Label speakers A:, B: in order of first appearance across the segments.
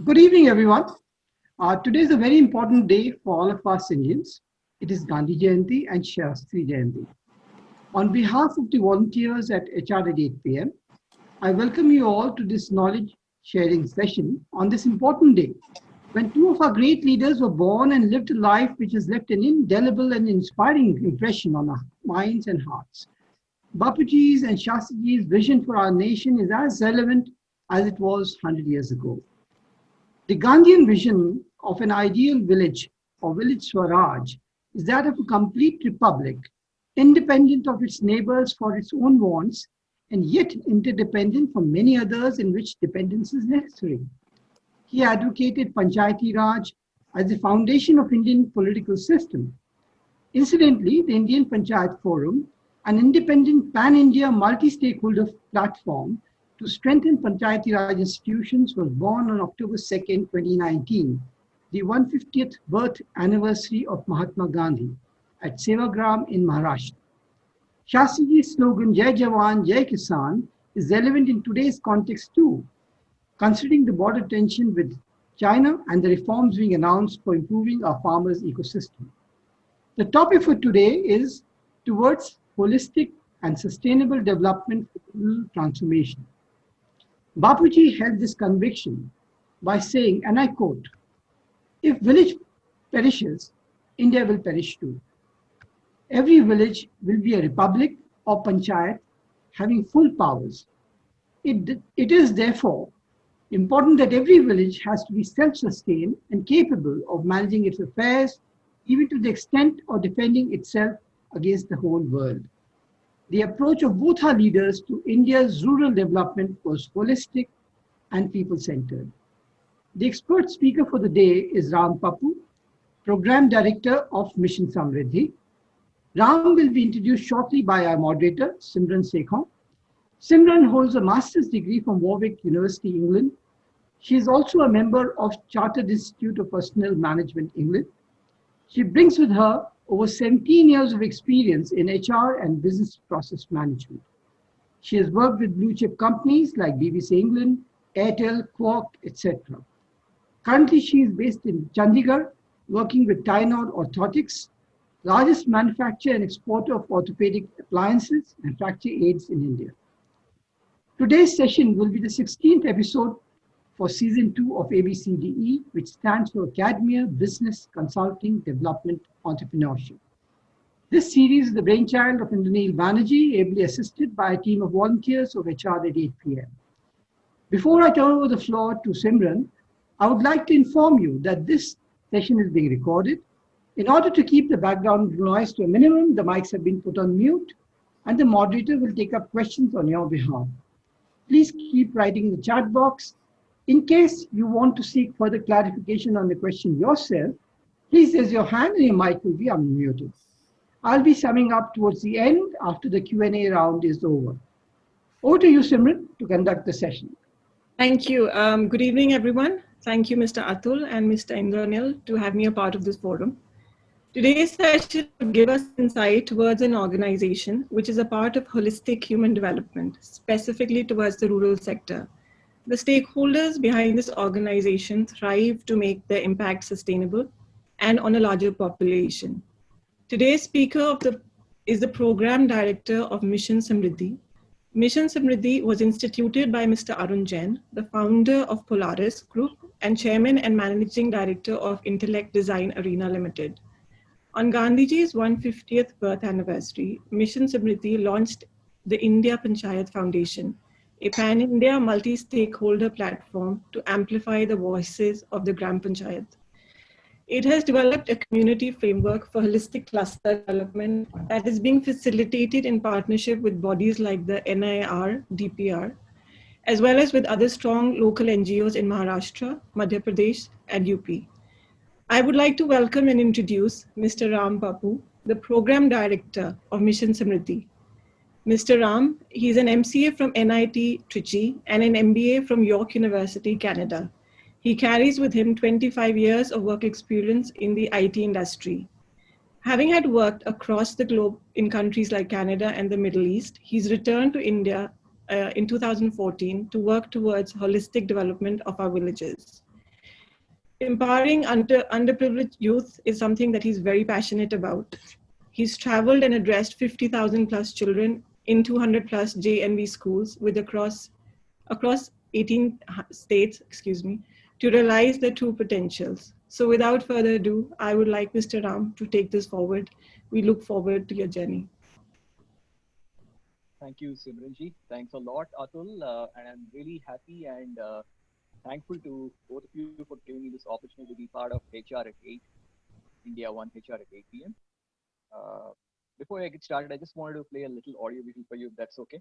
A: Good evening, everyone. Today is a very important day for all of us Indians. It is Gandhi Jayanti and Shastri Jayanti. On behalf of the volunteers at HR at 8 p.m., I welcome you all to this knowledge sharing session on this important day when two of our great leaders were born and lived a life which has left an indelible and inspiring impression on our minds and hearts. Bapuji's and Shastriji's vision for our nation is as relevant as it was 100 years ago. The Gandhian vision of an ideal village or village Swaraj is that of a complete republic, independent of its neighbors for its own wants, and yet interdependent from many others in which dependence is necessary. He advocated Panchayati Raj as the foundation of Indian political system. Incidentally, the Indian Panchayat Forum, an independent pan-India multi-stakeholder platform to strengthen Panchayati Raj institutions, was born on October 2nd, 2019, the 150th birth anniversary of Mahatma Gandhi at Sevagram in Maharashtra. Shastriji's slogan, Jai Jawan, Jai Kisan, is relevant in today's context too, considering the border tension with China and the reforms being announced for improving our farmers' ecosystem. The topic for today is towards holistic and sustainable development for rural transformation. Bapuji held this conviction by saying, and I quote, "If village perishes, India will perish too. Every village will be a republic or panchayat having full powers. It is therefore important that every village has to be self-sustained and capable of managing its affairs, even to the extent of defending itself against the whole world." The approach of both our leaders to India's rural development was holistic and people-centered. The expert speaker for the day is Ram Pappu, Program Director of Mission Samriddhi. Ram will be introduced shortly by our moderator, Simran Sekhon. Simran holds a master's degree from Warwick University, England. She is also a member of Chartered Institute of Personnel Management, England. She brings with her over 17 years of experience in HR and business process management. She has worked with blue chip companies like BBC England, Airtel, Quark, etc. Currently, she is based in Chandigarh, working with Tylenol Orthotics, largest manufacturer and exporter of orthopedic appliances and fracture aids in India. Today's session will be the 16th episode for season 2 of ABCDE, which stands for Academia, Business, Consulting, Development, Entrepreneurship. This series is the brainchild of Indranil Banerjee, ably assisted by a team of volunteers of HR at 8 p.m. Before I turn over the floor to Simran, I would like to inform you that this session is being recorded. In order to keep the background noise to a minimum, the mics have been put on mute, and the moderator will take up questions on your behalf. Please keep writing in the chat box. In case you want to seek further clarification on the question yourself, please raise your hand and your mic will be unmuted. I'll be summing up towards the end after the Q&A round is over. Over to you, Simran, to conduct the session.
B: Thank you. Good evening, everyone. Thank you, Mr. Atul and Mr. Indranil, to have me a part of this forum. Today's session will give us insight towards an organization which is a part of holistic human development, specifically towards the rural sector. The stakeholders behind this organization thrive to make their impact sustainable and on a larger population. Today's speaker is the Program Director of Mission Samriddhi. Mission Samriddhi was instituted by Mr. Arun Jain, the founder of Polaris Group and Chairman and Managing Director of Intellect Design Arena Limited. On Gandhiji's 150th birth anniversary, Mission Samriddhi launched the India Panchayat Foundation, a pan-India multi-stakeholder platform to amplify the voices of the Gram Panchayat. It has developed a community framework for holistic cluster development that is being facilitated in partnership with bodies like the NIR, DPR, as well as with other strong local NGOs in Maharashtra, Madhya Pradesh, and UP. I would like to welcome and introduce Mr. Ram Pappu, the Program Director of Mission Samriddhi. Mr. Ram, he's an MCA from NIT Trichy and an MBA from York University, Canada. He carries with him 25 years of work experience in the IT industry. Having had worked across the globe in countries like Canada and the Middle East, he's returned to India in 2014 to work towards holistic development of our villages. Empowering underprivileged youth is something that he's very passionate about. He's traveled and addressed 50,000 plus children in 200 plus JNV schools with across 18 states, to realize their true potentials. So without further ado, I would like Mr. Ram to take this forward. We look forward to your journey.
C: Thank you, Simranji. Thanks a lot, Atul. And I'm really happy and thankful to both of you for giving me this opportunity to be part of HR at 8, India 1 HR at 8 p.m. Before I get started, I just wanted to play a little audio video for you, if that's okay.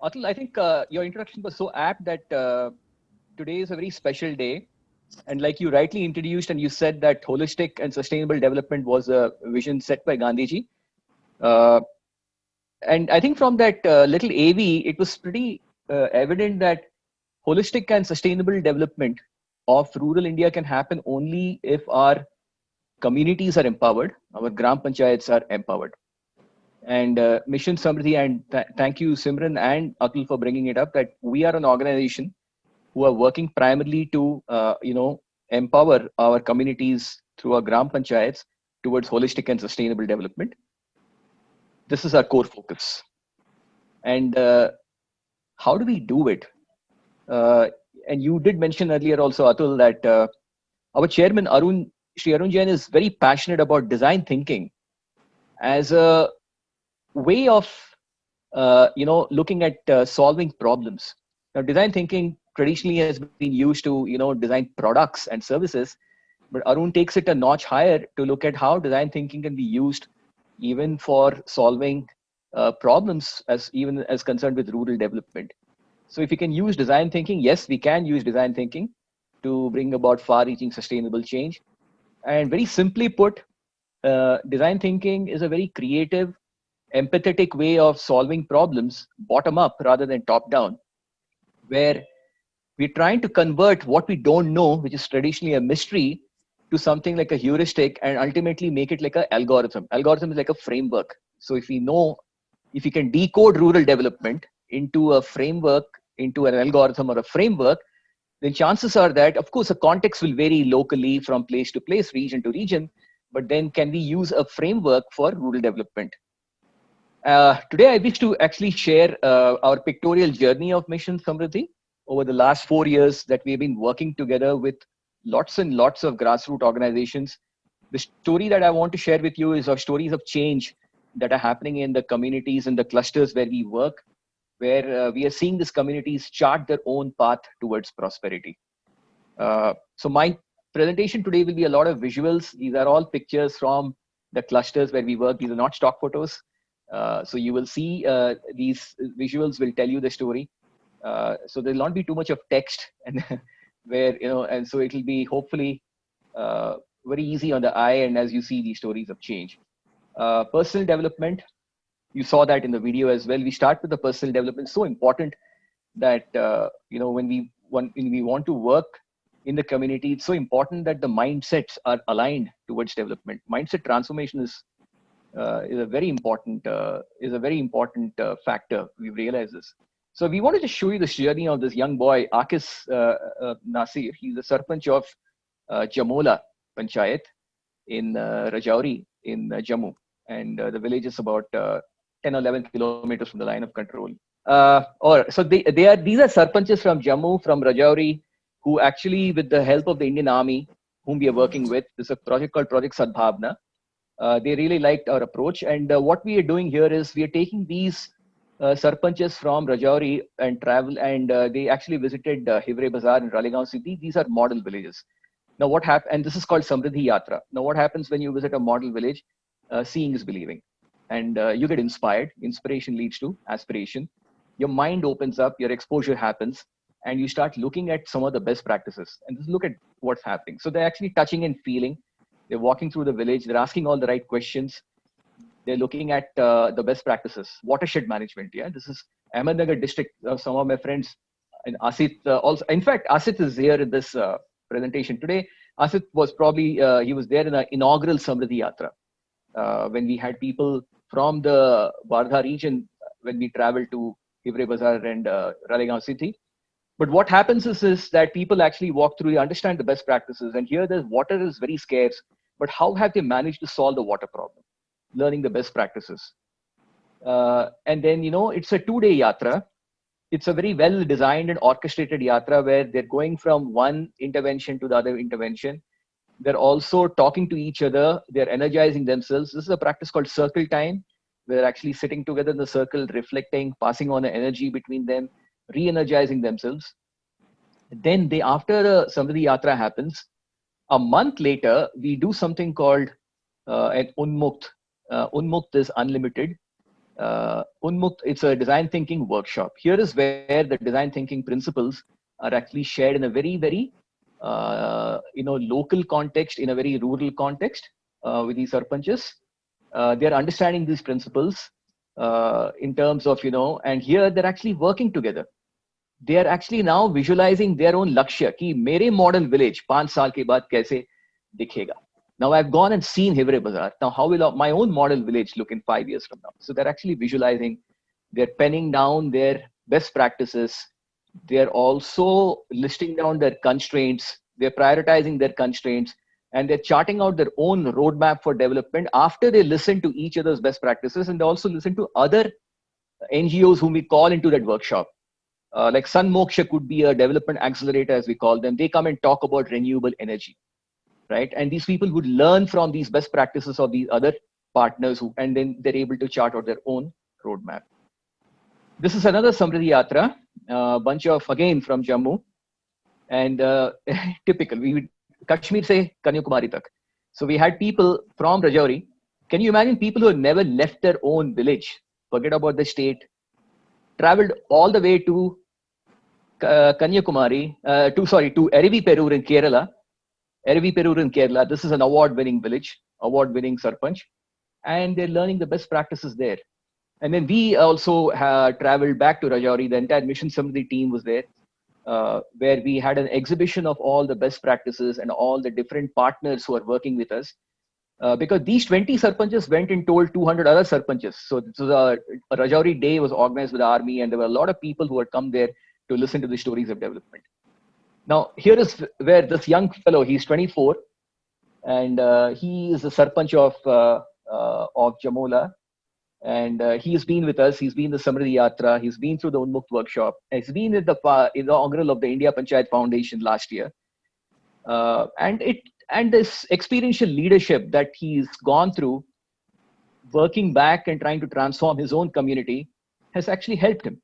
C: Atul, I think your introduction was so apt that today is a very special day. And like you rightly introduced, and you said that holistic and sustainable development was a vision set by Gandhiji. And I think from that little AV, it was pretty evident that holistic and sustainable development of rural India can happen only if our communities are empowered, our Gram Panchayats are empowered. And Mission Samriddhi, and thank you, Simran and Atul, for bringing it up, that we are an organization who are working primarily to, empower our communities through our Gram Panchayats towards holistic and sustainable development. This is our core focus. And how do we do it? And you did mention earlier also, Atul, that our chairman, Shri Arun Jain, is very passionate about design thinking as a way of looking at solving problems. Now, design thinking traditionally has been used to design products and services, but Arun takes it a notch higher to look at how design thinking can be used even for solving problems as concerned with rural development. So if we can use design thinking, yes, we can use design thinking to bring about far-reaching sustainable change. And very simply put, design thinking is a very creative, empathetic way of solving problems bottom up rather than top down, where we're trying to convert what we don't know, which is traditionally a mystery, to something like a heuristic and ultimately make it like an algorithm. Algorithm is like a framework. So if we can decode rural development into a framework, into an algorithm or a framework, then chances are that, of course, the context will vary locally from place to place, region to region, but then can we use a framework for rural development? Today, I wish to actually share our pictorial journey of Mission Samriddhi over the last 4 years that we've been working together with lots and lots of grassroots organizations. The story that I want to share with you is our stories of change that are happening in the communities and the clusters where we work. where we are seeing these communities chart their own path towards prosperity. So my presentation today will be a lot of visuals. These are all pictures from the clusters where we work. These are not stock photos. So you will see these visuals will tell you the story. So there'll not be too much of text, and where, you know, and so it'll be hopefully very easy on the eye. And as you see these stories of change, personal development, you saw that in the video as well. We start with the personal development. So important that you know, when we want to work in the community, it's so important that the mindsets are aligned towards development. Mindset transformation is a very important factor. We've realized this. So we wanted to show you the journey of this young boy, Akis Nasir. He's the Sarpanch of Jamola Panchayat in Rajouri in Jammu, and the village is about 10 or 11 kilometers from the line of control. So these are Sarpanches from Jammu, from Rajouri, who actually, with the help of the Indian Army, whom we are working with, there's a project called Project Sadbhavna. They really liked our approach, and what we are doing here is we are taking these Sarpanches from Rajouri and travel, and they actually visited Hivre Bazaar in Ralegaon city. These are model villages. Now what happens, and this is called Samriddhi Yatra. Now what happens when you visit a model village? Seeing is believing, and you get inspired. Inspiration leads to aspiration. Your mind opens up, your exposure happens, and you start looking at some of the best practices and just look at what's happening. So they're actually touching and feeling. They're walking through the village. They're asking all the right questions. They're looking at the best practices. Watershed management. Yeah, this is Ahmednagar district. Some of my friends and Asit also. In fact, Asit is here in this presentation today. Asit was probably he was there in the inaugural Samriddhi Yatra when we had people from the Wardha region when we traveled to Hivre Bazaar and Ralegaon city. But what happens is that people actually walk through, they understand the best practices, and here the water is very scarce. But how have they managed to solve the water problem? Learning the best practices. And then, you know, it's a 2-day yatra. It's a very well designed and orchestrated yatra where they're going from one intervention to the other intervention. They're also talking to each other. They're energizing themselves. This is a practice called circle time. They're actually sitting together in the circle, reflecting, passing on the energy between them, re-energizing themselves. Then after the Samriddhi Yatra happens, a month later, we do something called an Unmukt. Unmukt is unlimited. Unmukt, it's a design thinking workshop. Here is where the design thinking principles are actually shared in a very, very local context, in a very rural context with these sarpanches. They're understanding these principles in terms of, and here they're actually working together. They are actually now visualizing their own lakshya, ki mere model village 5 saal ke baad kaise dikhega. Now I've gone and seen Hivre Bazaar. Now how will my own model village look in 5 years from now? So they're actually visualizing, they're penning down their best practices. They're also listing down their constraints. They're prioritizing their constraints, and they're charting out their own roadmap for development after they listen to each other's best practices. And they also listen to other NGOs whom we call into that workshop. Like Sun Moksha could be a development accelerator, as we call them. They come and talk about renewable energy, right? And these people would learn from these best practices of these other partners, and then they're able to chart out their own roadmap. This is another Samriddhi Yatra, bunch of, again, from Jammu. And typical, we would Kashmir se Kanyakumari tak. So we had people from Rajouri. Can you imagine people who have never left their own village, forget about the state, traveled all the way to Kanyakumari, to Erivi Perur in Kerala. Erivi Perur in Kerala. This is an award-winning village, award-winning Sarpanch, and they're learning the best practices there. And then we also traveled back to Rajouri. The entire Mission Samriddhi team was there, where we had an exhibition of all the best practices and all the different partners who are working with us. Because these 20 sarpanches went and told 200 other sarpanches. So this was a Rajouri day was organized with the army, and there were a lot of people who had come there to listen to the stories of development. Now, here is where this young fellow, he's 24, and he is the sarpanch of Jamola. And he's been with us. He's been the Samriddhi Yatra. He's been through the Unmukt workshop. He's been in the inaugural of the India Panchayat Foundation last year. And this experiential leadership that he's gone through, working back and trying to transform his own community, has actually helped him.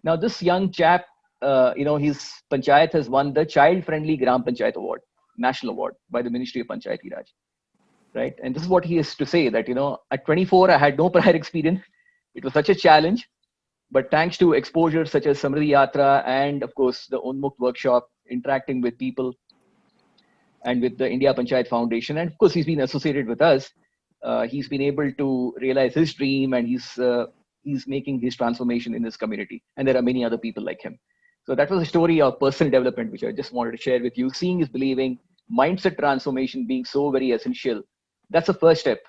C: Now, this young chap, his panchayat has won the Child Friendly Gram Panchayat Award, National Award by the Ministry of Panchayati Raj, right? And this is what he has to say, that, at 24, I had no prior experience. It was such a challenge. But thanks to exposure such as Samriddhi Yatra and, of course, the Unmukt workshop, interacting with people and with the India Panchayat Foundation, and of course, he's been associated with us, he's been able to realize his dream, and he's making his transformation in his community. And there are many other people like him. So that was a story of personal development, which I just wanted to share with you. Seeing is believing, mindset transformation being so very essential. That's the first step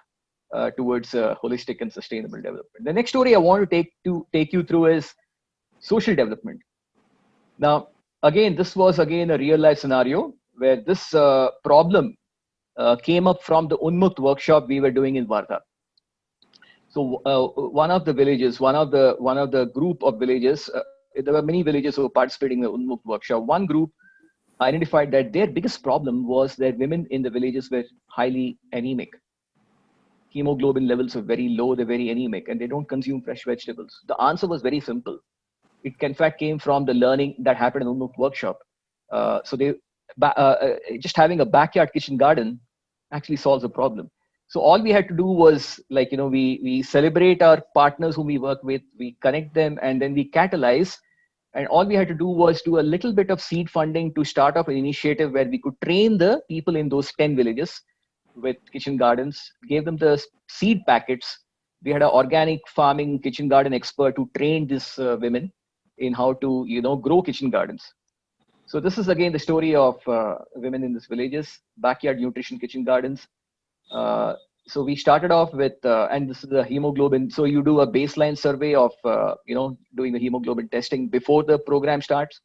C: towards holistic and sustainable development. The next story I want to take you through is social development. Now, again, this was a real life scenario where this problem came up from the Unmukt workshop we were doing in Wardha. So one of the villages, one of the group of villages, there were many villages who were participating in the Unmukt workshop. One group identified that their biggest problem was that women in the villages were highly anemic. Hemoglobin levels were very low, they're very anemic, and they don't consume fresh vegetables. The answer was very simple. It in fact came from the learning that happened in the Unmukt workshop. So just having a backyard kitchen garden actually solves a problem. So all we had to do was, we celebrate our partners whom we work with, we connect them, and then we catalyze. And all we had to do was do a little bit of seed funding to start off an initiative where we could train the people in those 10 villages with kitchen gardens, gave them the seed packets. We had an organic farming kitchen garden expert who trained these women in how to, grow kitchen gardens. So this is again the story of women in these villages, backyard nutrition kitchen gardens. So we started off with, and this is the hemoglobin. So you do a baseline survey of, doing the hemoglobin testing before the program starts.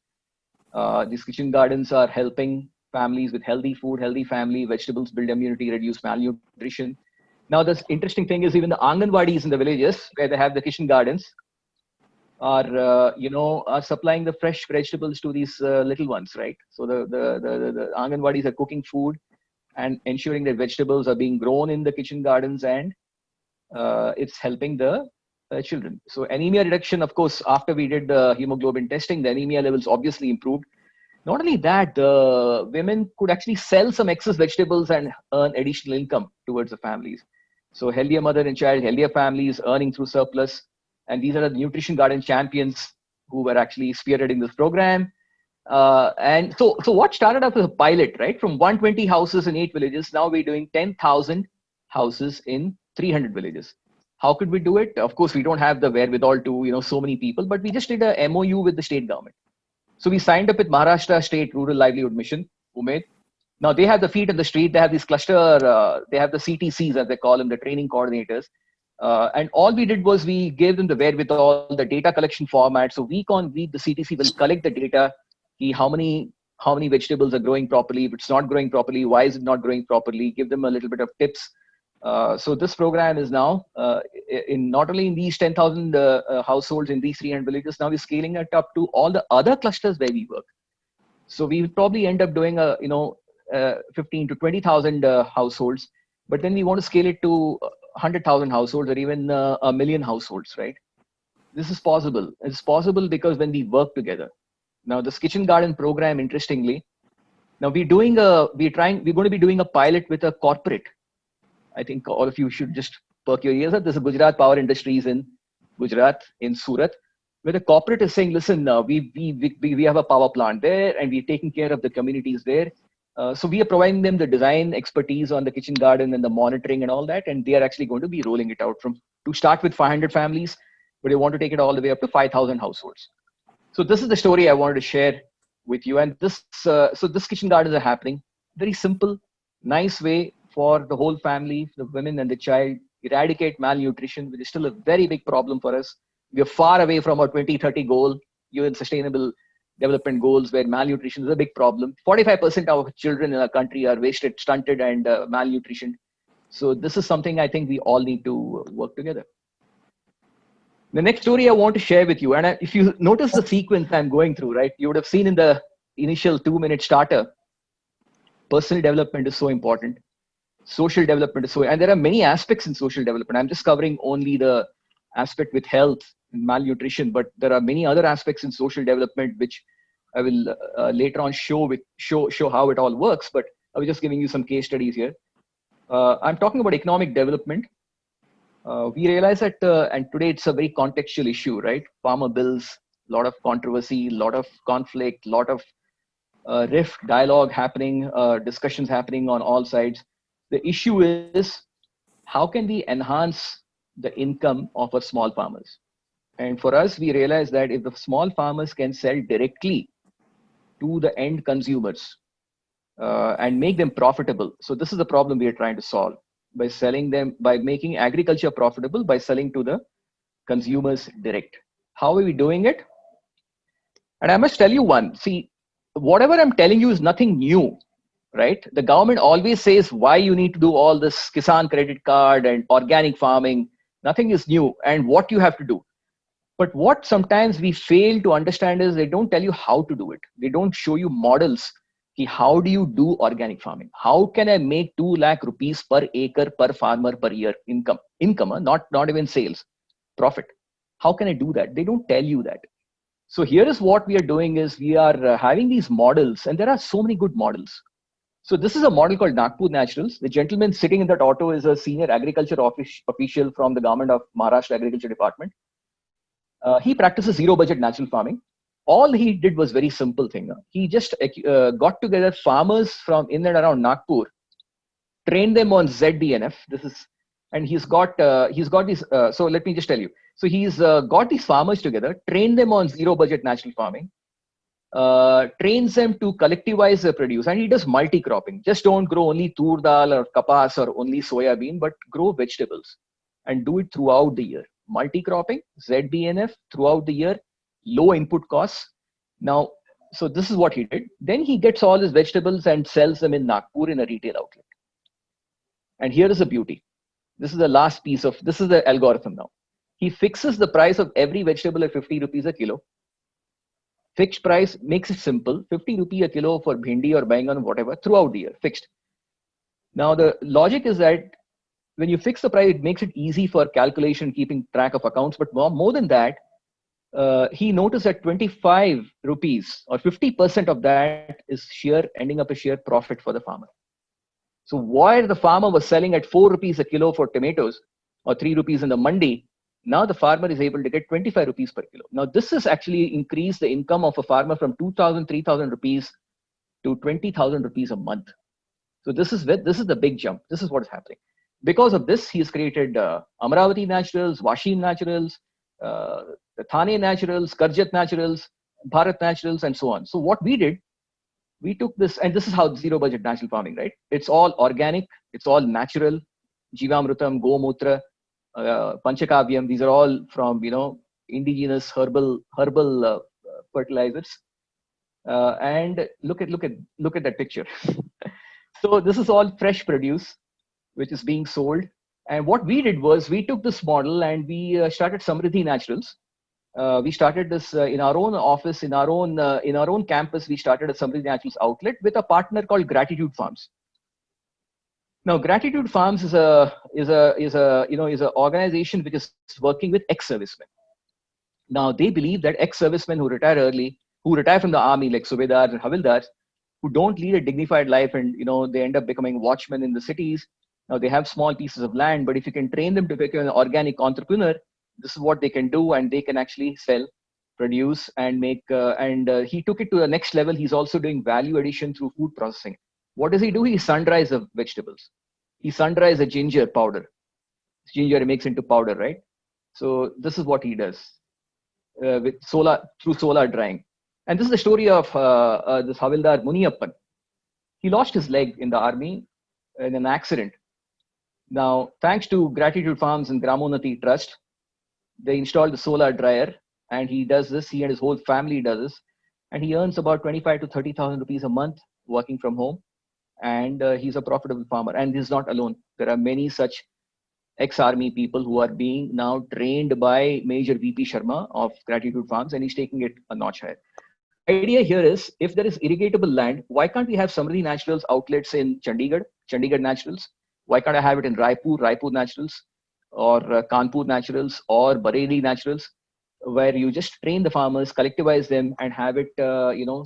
C: These kitchen gardens are helping families with healthy food, healthy family, vegetables, build immunity, reduce malnutrition. Now, the interesting thing is even the Anganwadis in the villages where they have the kitchen gardens are supplying the fresh vegetables to these little ones, right? So the Anganwadis are cooking food and ensuring that vegetables are being grown in the kitchen gardens, and it's helping the children. So anemia reduction, of course, after we did the hemoglobin testing, the anemia levels obviously improved. Not only that, the women could actually sell some excess vegetables and earn additional income towards the families. So healthier mother and child, healthier families earning through surplus. And these are the nutrition garden champions who were actually spearheading this program. And so what started off as a pilot, right? From 120 houses in 8 villages, now we're doing 10,000 houses in 300 villages. How could we do it? Of course, we don't have the wherewithal to, so many people, but we just did a MOU with the state government. So we signed up with Maharashtra State Rural Livelihood Mission, Umed. Now they have the feet on the street. They have this cluster. They have the CTCs, as they call them, the training coordinators. And all we did was we gave them the wherewithal, the data collection format. So week on week, the CTC will collect the data. How many vegetables are growing properly? If it's not growing properly, why is it not growing properly? Give them a little bit of tips. So this program is now in not only in these 10,000 households in these 300 villages, now we're scaling it up to all the other clusters where we work. So we will probably end up doing 15 to 20,000 households, but then we want to scale it to 100,000 households or even a million households, right? This is possible. It's possible because when we work together. Now this kitchen garden program, interestingly, now we're going to be doing a pilot with a corporate. I think all of you should just perk your ears up. There's a Gujarat Power Industries in Gujarat, in Surat, where the corporate is saying, listen, we have a power plant there and we're taking care of the communities there. So we are providing them the design expertise on the kitchen garden and the monitoring and all that. And they are actually going to be rolling it out to start with 500 families, but they want to take it all the way up to 5,000 households. So this is the story I wanted to share with you. And this kitchen gardens are happening. Very simple, nice way for the whole family, the women and the child, eradicate malnutrition, which is still a very big problem for us. We are far away from our 2030 goal, UN Sustainable Development Goals, where malnutrition is a big problem. 45% of children in our country are wasted, stunted, and malnutrition. So this is something I think we all need to work together. The next story I want to share with you, and if you notice the sequence I'm going through, right, you would have seen in the initial 2-minute starter, personal development is so important. Social development is so, and there are many aspects in social development. I'm just covering only the aspect with health malnutrition, but there are many other aspects in social development which I will later on show how it all works. But I was just giving you some case studies here. I'm talking about economic development. We realize that, and today it's a very contextual issue, right? Farmer bills, a lot of controversy, a lot of conflict, a lot of rift, dialogue happening, discussions happening on all sides. The issue is, how can we enhance the income of our small farmers? And for us, we realize that if the small farmers can sell directly to the end consumers and make them profitable. So this is the problem we are trying to solve by selling them, by making agriculture profitable, by selling to the consumers direct. How are we doing it? And I must tell you one, see, whatever I'm telling you is nothing new, right? The government always says why you need to do all this Kisan credit card and organic farming. Nothing is new and what you have to do. But what sometimes we fail to understand is they don't tell you how to do it. They don't show you models. How do you do organic farming? How can I make 2 lakh rupees per acre per farmer per year income? Not even sales, profit. How can I do that? They don't tell you that. So here is what we are doing is we are having these models, and there are so many good models. So this is a model called Nagpur Naturals. The gentleman sitting in that auto is a senior agriculture official from the government of Maharashtra Agriculture Department. He practices zero budget natural farming. All he did was very simple thing. He just got together farmers from in and around Nagpur, trained them on ZDNF. And he's got these. So let me just tell you. So he's got these farmers together, trained them on zero budget natural farming, trains them to collectivize their produce, and he does multi-cropping. Just don't grow only tur dal or kapas or only soya bean, but grow vegetables and do it throughout the year. Multi-cropping, ZDNF throughout the year, low input costs. Now, so this is what he did. Then he gets all his vegetables and sells them in Nagpur in a retail outlet. And here is the beauty. This is the last piece of, this is the algorithm now. He fixes the price of every vegetable at 50 rupees a kilo. Fixed price, makes it simple, 50 rupees a kilo for bhindi or bangan or whatever throughout the year, fixed. Now the logic is that when you fix the price, it makes it easy for calculation, keeping track of accounts. But more than that, he noticed that 25 rupees or 50% of that is ending up a sheer profit for the farmer. So while the farmer was selling at 4 rupees a kilo for tomatoes or 3 rupees in the mandi, now the farmer is able to get 25 rupees per kilo. Now this has actually increased the income of a farmer from 2,000, 3,000 rupees to 20,000 rupees a month. So this is the big jump. This is what is happening. Because of this, he has created Amravati Naturals, Washim Naturals, the Thane Naturals, Karjat Naturals, Bharat Naturals, and so on. So what we did, we took this, and this is how zero budget natural farming, right? It's all organic, it's all natural, Jivamrutam, Gomutra, Panchakavyam. These are all from indigenous herbal fertilizers. And look at that picture. So this is all fresh produce, which is being sold. And what we did was we took this model and we started Samriddhi Naturals. We started this in our own office, in our own campus. We started a Samriddhi Naturals outlet with a partner called Gratitude Farms. Now, Gratitude Farms is a organization which is working with ex-servicemen. Now, they believe that ex-servicemen who retire early, who retire from the army, like Subedars and Havildars, who don't lead a dignified life, and they end up becoming watchmen in the cities. Now they have small pieces of land, but if you can train them to become an organic entrepreneur, this is what they can do, and they can actually sell, produce, and make. He took it to the next level. He's also doing value addition through food processing. What does he do? He sun-dries the vegetables. He sun-dries the ginger powder. Ginger he makes into powder, right? So this is what he does through solar drying. And this is the story of this Havildar Muniyappan. He lost his leg in the army in an accident. Now, thanks to Gratitude Farms and Gramonati Trust, they installed the solar dryer, and he does this. He and his whole family does this, and he earns about 25 to 30,000 rupees a month working from home, and he's a profitable farmer. And he's not alone. There are many such ex-army people who are being now trained by Major VP Sharma of Gratitude Farms, and he's taking it a notch higher. The idea here is, if there is irrigatable land, why can't we have Samriddhi Naturals outlets in Chandigarh Naturals? Why can't I have it in Raipur Naturals, or Kanpur Naturals, or Bareilly Naturals? where you just train the farmers, collectivize them, and have it,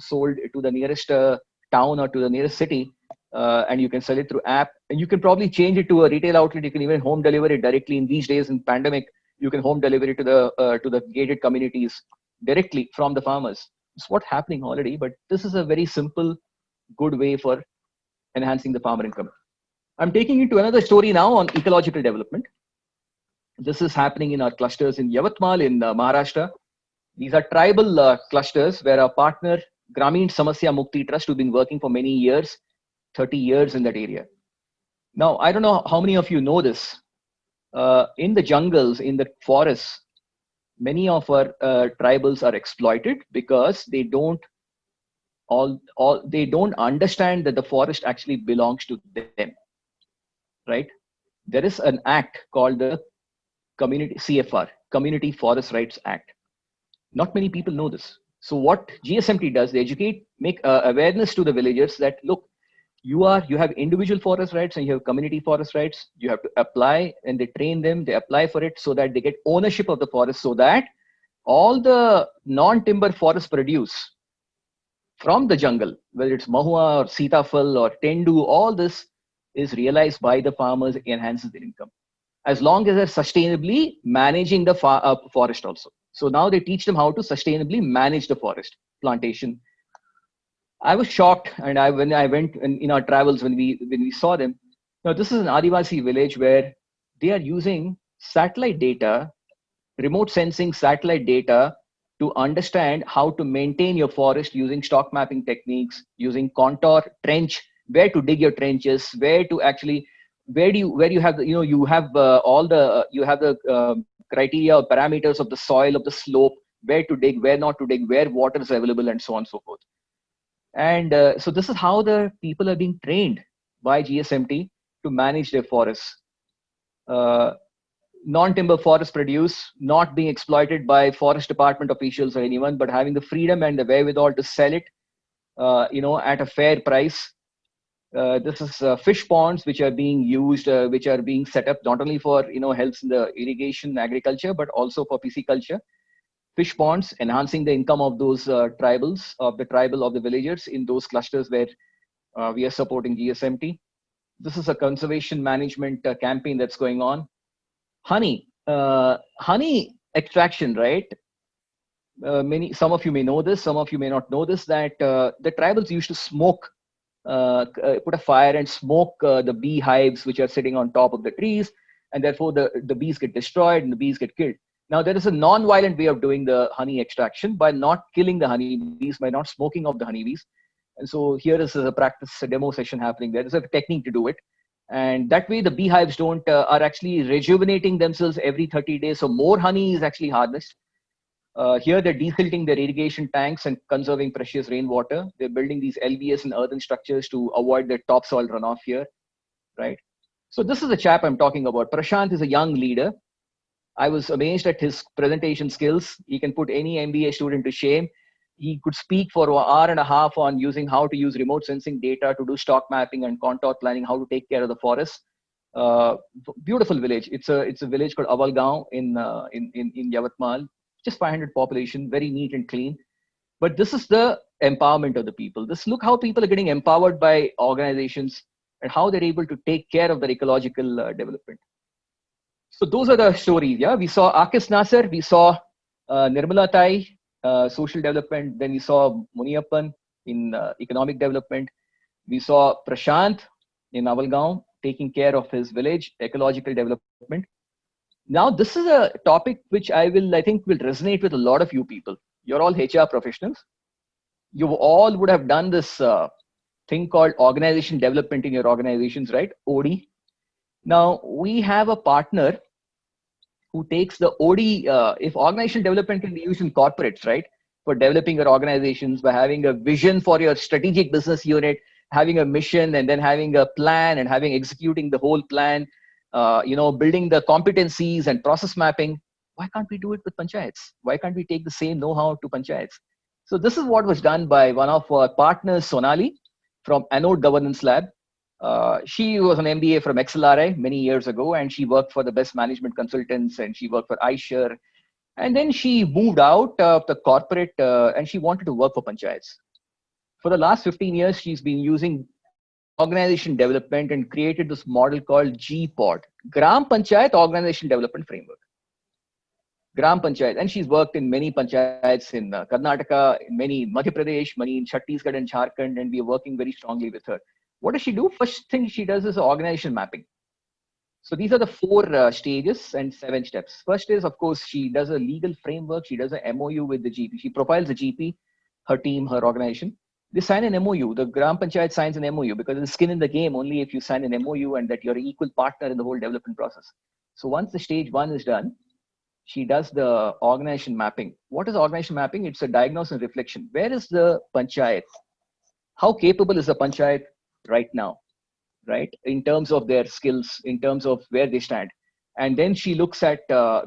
C: sold to the nearest town or to the nearest city, and you can sell it through app. And you can probably change it to a retail outlet. You can even home deliver it directly. In these days in pandemic, you can home deliver it to the gated communities directly from the farmers. It's what's happening already, but this is a very simple, good way for enhancing the farmer income. I'm taking you to another story now on ecological development. This is happening in our clusters in Yavatmal in Maharashtra. These are tribal clusters where our partner Grameen Samasya Mukti Trust, who've been working for many years, 30 years in that area. Now, I don't know how many of you know this. In the jungles, in the forests, many of our tribals are exploited because they don't understand that the forest actually belongs to them, right? There is an act called the Community CFR, Community Forest Rights Act. Not many people know this. So what GSMT does, they educate, make awareness to the villagers that, look, you have individual forest rights and you have community forest rights. You have to apply, and they train them, they apply for it so that they get ownership of the forest, so that all the non-timber forest produce from the jungle, whether it's mahua or sitafal or tendu, all this is realized by the farmers, enhances their income, as long as they're sustainably managing the forest also. So now they teach them how to sustainably manage the forest plantation. I was shocked, and when I went in our travels, when we saw them. Now this is an Adivasi village where they are using satellite data, remote sensing satellite data, to understand how to maintain your forest using stock mapping techniques, using contour trench, where to dig your trenches, where you have the criteria or parameters of the soil, of the slope, where to dig, where not to dig, where water is available, and so on and so forth. And so this is how the people are being trained by GSMT to manage their forests. Non-timber forest produce, not being exploited by forest department officials or anyone, but having the freedom and the wherewithal to sell it, at a fair price. This is fish ponds which are being used, which are being set up not only for helps in the irrigation agriculture, but also for pisciculture. Fish ponds, enhancing the income of those tribals, of the villagers in those clusters where we are supporting GSMT. This is a conservation management campaign that's going on. Honey extraction, right? Some of you may know this, some of you may not know this, that the tribals used to smoke, put a fire and smoke the beehives which are sitting on top of the trees, and therefore the bees get destroyed and the bees get killed. Now there is a non-violent way of doing the honey extraction by not killing the honeybees, by not smoking of the honeybees. And so here is a practice, a demo session happening. There is a technique to do it. And that way the beehives are actually rejuvenating themselves every 30 days. So more honey is actually harnessed. Here they're desilting their irrigation tanks and conserving precious rainwater. They're building these LBS and earthen structures to avoid the topsoil runoff here, right? So this is the chap I'm talking about. Prashant is a young leader. I was amazed at his presentation skills. He can put any MBA student to shame. He could speak for an hour and a half on using how to use remote sensing data to do stock mapping and contour planning, how to take care of the forest. Beautiful village. It's a village called Avalgaon in Yavatmal. Just 500 population, very neat and clean. But this is the empowerment of the people. Look how people are getting empowered by organizations and how they're able to take care of their ecological development. So those are the stories. Yeah, we saw Akis Nasser, we saw Nirmala Tai, social development. Then we saw Muniappan in economic development. We saw Prashant in Avalgaon taking care of his village, ecological development. Now, this is a topic which I think will resonate with a lot of you people. You're all HR professionals. You all would have done this thing called organization development in your organizations, right? OD. Now, we have a partner who takes the OD, if organizational development can be used in corporates, right? For developing your organizations, by having a vision for your strategic business unit, having a mission, and then having a plan and executing the whole plan, building the competencies and process mapping. Why can't we do it with panchayats? Why can't we take the same know-how to panchayats? So this is what was done by one of our partners, Sonali, from Anode Governance Lab. She was an MBA from XLRI many years ago, and she worked for the best management consultants, and she worked for iShare. And then she moved out of the corporate and she wanted to work for panchayats. For the last 15 years, she's been using organization development and created this model called GPOD, Gram Panchayat Organization Development Framework. Gram Panchayat. And she's worked in many panchayats in Karnataka, in many in Madhya Pradesh, many in Chhattisgarh and Jharkhand, and we are working very strongly with her. What does she do? First thing she does is organization mapping. So these are the 4 stages and 7 steps. First is, of course, she does a legal framework. She does a MOU with the GP. She profiles the GP, her team, her organization. They sign an MOU. The Gram Panchayat signs an MOU because there's skin in the game only if you sign an MOU and that you're an equal partner in the whole development process. So once the stage 1 is done, she does the organization mapping. What is organization mapping? It's a diagnosis and reflection. Where is the panchayat? How capable is the panchayat right now? Right? In terms of their skills, in terms of where they stand. And then she looks at,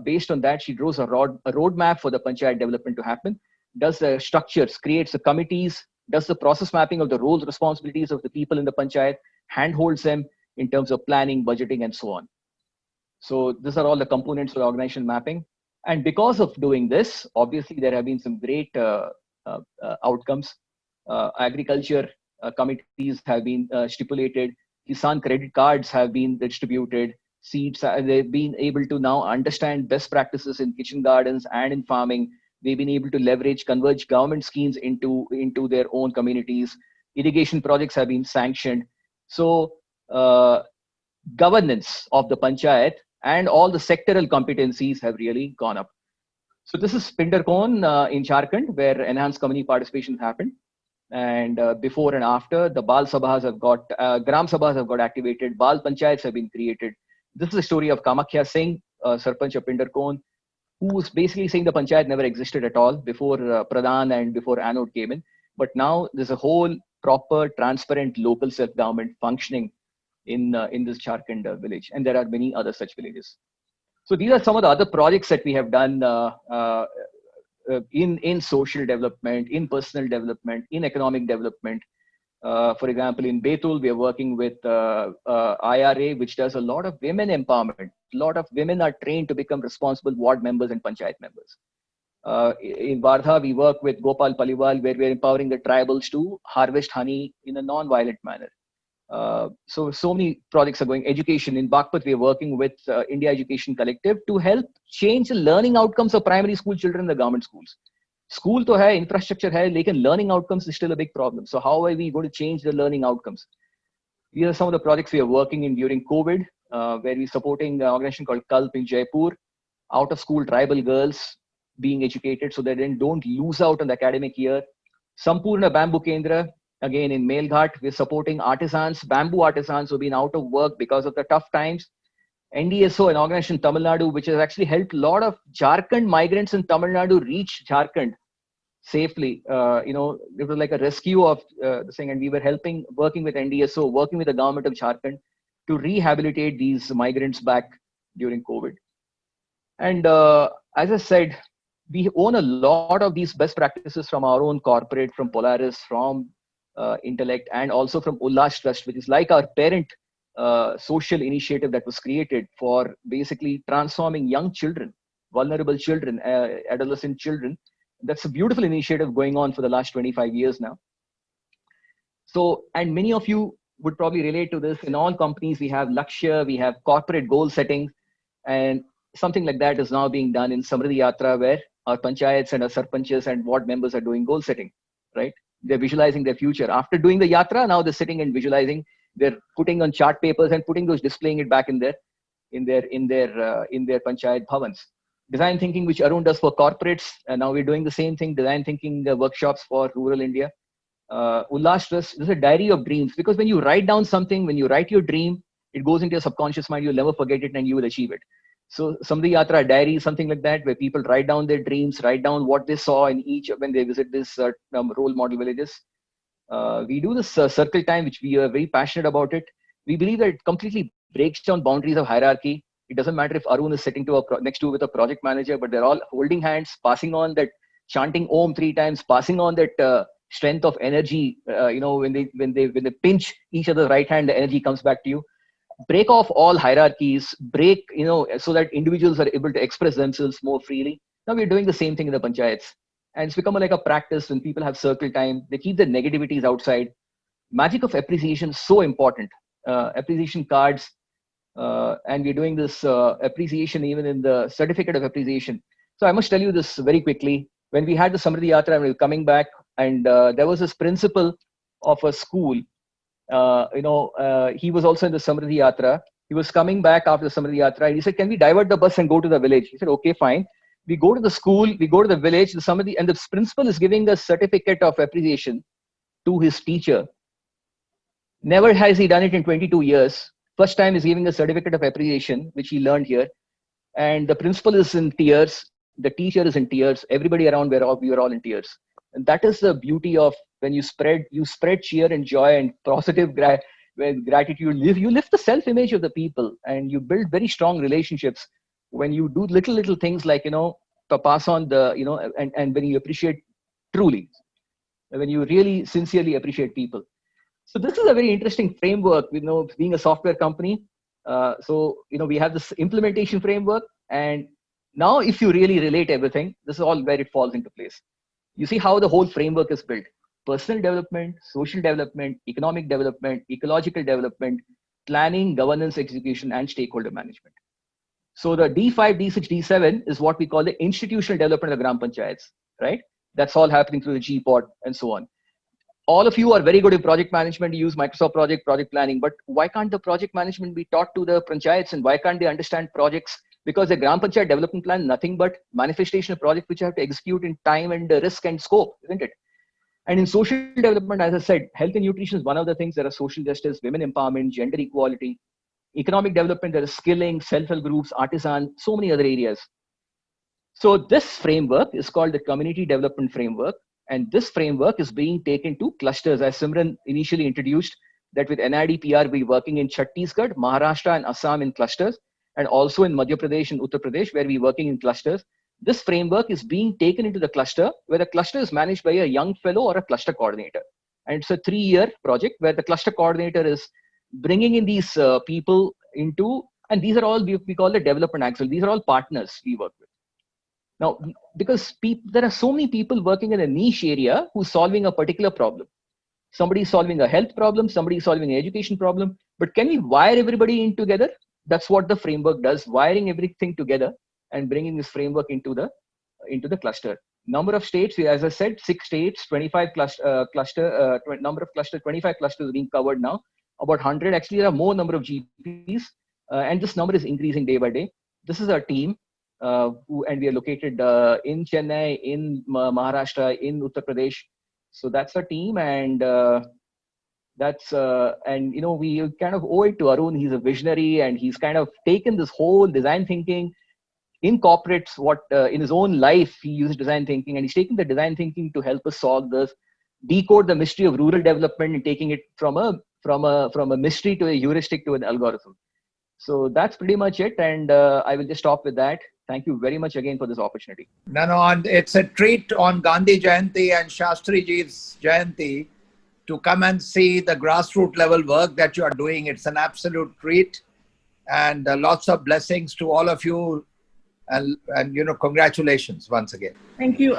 C: based on that, she draws a roadmap for the panchayat development to happen, does the structures, creates the committees, does the process mapping of the roles, responsibilities of the people in the panchayat, handholds them in terms of planning, budgeting, and so on. So these are all the components for the organization mapping. And because of doing this, obviously there have been some great outcomes. Agriculture committees have been stipulated. Kisan credit cards have been distributed. Seeds, they've been able to now understand best practices in kitchen gardens and in farming. They've been able to leverage, converge government schemes into their own communities. Irrigation projects have been sanctioned. So governance of the panchayat and all the sectoral competencies have really gone up. So this is Pindarkon in Jharkhand, where enhanced community participation happened. And before and after, the Bal Sabhas have got, Gram Sabhas have got activated, Bal Panchayats have been created. This is the story of Kamakhya Singh, Sarpanch of Pindarkon, who was basically saying the panchayat never existed at all before Pradhan and before Anode came in. But now there's a whole proper, transparent local self-government functioning in this Jharkhand village. And there are many other such villages. So these are some of the other projects that we have done in social development, in personal development, in economic development. For example, in Betul, we are working with IRA, which does a lot of women empowerment. A lot of women are trained to become responsible ward members and panchayat members. In Wardha, we work with Gopal Paliwal, where we're empowering the tribals to harvest honey in a non-violent manner. So many projects are going. Education in Bagpat, we are working with India Education Collective to help change the learning outcomes of primary school children in the government schools. School to hai, infrastructure hai, lekin learning outcomes is still a big problem. So how are we going to change the learning outcomes? These are some of the projects we are working in during COVID, where we're supporting an organization called Kalp in Jaipur, out of school tribal girls being educated so that they don't lose out on the academic year. Sampurna Bamboo Kendra, again in Melghat, we're supporting artisans, bamboo artisans who've been out of work because of the tough times. NDSO, an organization in Tamil Nadu, which has actually helped a lot of Jharkhand migrants in Tamil Nadu reach Jharkhand safely. It was like a rescue of the thing, and we were working with NDSO, working with the government of Jharkhand to rehabilitate these migrants back during COVID. And as I said, we own a lot of these best practices from our own corporate, from Polaris, from Intellect, and also from Ullas Trust, which is like our parent social initiative that was created for basically transforming young children, vulnerable children, adolescent children. That's a beautiful initiative going on for the last 25 years now. So, and many of you would probably relate to this. In all companies, we have Lakshya, we have corporate goal setting, and something like that is now being done in Samriddhi Yatra, where our panchayats and our sarpanches and ward members are doing goal setting, right? They're visualizing their future. After doing the yatra, now they're sitting and visualizing. They're putting on chart papers and putting those, displaying it back in their panchayat bhavans. Design thinking, which Arun does for corporates, and now we're doing the same thing. Design thinking workshops for rural India. Ullas Trust, this is a diary of dreams, because when you write down something, when you write your dream, it goes into your subconscious mind. You'll never forget it, and you will achieve it. So Samriddhi Yatra diary, something like that, where people write down their dreams, write down what they saw in each when they visit this role model villages. We do this circle time, which we are very passionate about it. We believe that it completely breaks down boundaries of hierarchy. It doesn't matter if Arun is sitting next to with a project manager, but they're all holding hands, passing on that, chanting Om 3 times, passing on that strength of energy. When they pinch each other's right hand, the energy comes back to you. Break off all hierarchies, so that individuals are able to express themselves more freely. Now we're doing the same thing in the panchayats. And it's become like a practice when people have circle time, they keep the negativities outside. Magic of appreciation is so important. Appreciation cards, and we're doing this appreciation even in the certificate of appreciation. So I must tell you this very quickly. When we had the Samriddhi Yatra, we were coming back, and there was this principal of a school. He was also in the Samriddhi Yatra. He was coming back after the Samriddhi Yatra, and he said, "Can we divert the bus and go to the village?" He said, "Okay, fine." We go to the school, we go to the village, the Samriddhi, and the principal is giving a certificate of appreciation to his teacher. Never has he done it in 22 years. First time he's giving a certificate of appreciation, which he learned here. And the principal is in tears. The teacher is in tears. Everybody around, we were all in tears. And that is the beauty of when you spread cheer and joy and positive gratitude. You lift the self-image of the people, and you build very strong relationships when you do little things like, to pass on the, and when you appreciate truly, when you really sincerely appreciate people. So this is a very interesting framework, being a software company. We have this implementation framework, and now if you really relate everything, this is all where it falls into place. You see how the whole framework is built: personal development, social development, economic development, ecological development, planning, governance, execution, and stakeholder management. So the D5, D6, D7 is what we call the institutional development of the Gram Panchayats, right? That's all happening through the G-Pod and so on. All of you are very good in project management. You use Microsoft project planning, but why can't the project management be taught to the panchayats, and why can't they understand projects? Because the Gram Panchayat development plan, nothing but manifestation of projects which you have to execute in time and risk and scope, isn't it? And in social development, as I said, health and nutrition is one of the things. There are social justice, women empowerment, gender equality. Economic development, there is skilling, self-help groups, artisan, so many other areas. So this framework is called the Community Development Framework. And this framework is being taken to clusters, as Simran initially introduced, that with NIDPR, we're working in Chhattisgarh, Maharashtra, and Assam in clusters, and also in Madhya Pradesh and Uttar Pradesh, where we're working in clusters. This framework is being taken into the cluster, where the cluster is managed by a young fellow or a cluster coordinator. And it's a 3-year project where the cluster coordinator is bringing in these people into, and these are all, we call the development axle. These are all partners we work with. Now, because there are so many people working in a niche area who's solving a particular problem. Somebody is solving a health problem, somebody is solving an education problem, but can we wire everybody in together? That's what the framework does, wiring everything together and bringing this framework into the cluster. Number of states, as I said, 6 states, 25 number of clusters, 25 clusters being covered now, about 100. Actually, there are more number of GPs, and this number is increasing day by day. This is our team. And we are located in Chennai, in Maharashtra, in Uttar Pradesh. So that's our team, and we kind of owe it to Arun. He's a visionary, and he's kind of taken this whole design thinking, incorporates what in his own life he uses design thinking, and he's taking the design thinking to help us solve this, decode the mystery of rural development, and taking it from a mystery to a heuristic to an algorithm. So that's pretty much it, and I will just stop with that. Thank you very much again for this opportunity.
D: No, and it's a treat on Gandhi Jayanti and Shastri Ji's Jayanti to come and see the grassroots level work that you are doing. It's an absolute treat, and lots of blessings to all of you, and congratulations once again.
B: Thank you.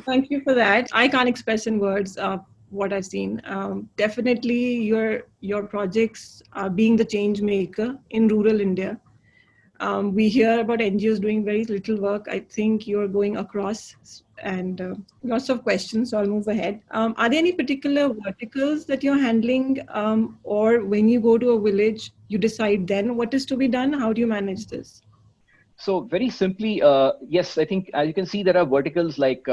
B: Thank you for that. I can't express in words what I've seen. Definitely your projects are being the change maker in rural India. We hear about NGOs doing very little work. I think you're going across, and lots of questions, so I'll move ahead. Are there any particular verticals that you're handling, or when you go to a village, you decide then what is to be done? How do you manage this?
C: So very simply, yes, I think as you can see, there are verticals like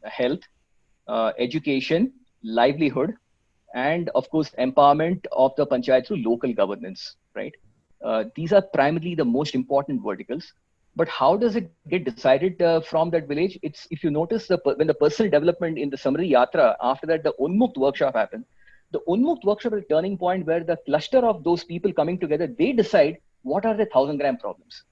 C: health, education, livelihood, and of course, empowerment of the panchayat through local governance, right? These are primarily the most important verticals. But how does it get decided from that village? It's, if you notice, when the personal development in the Samriddhi Yatra, after that, the Unmukt workshop happened. The Unmukt workshop is a turning point where the cluster of those people coming together, they decide what are the 1,000 gram problems.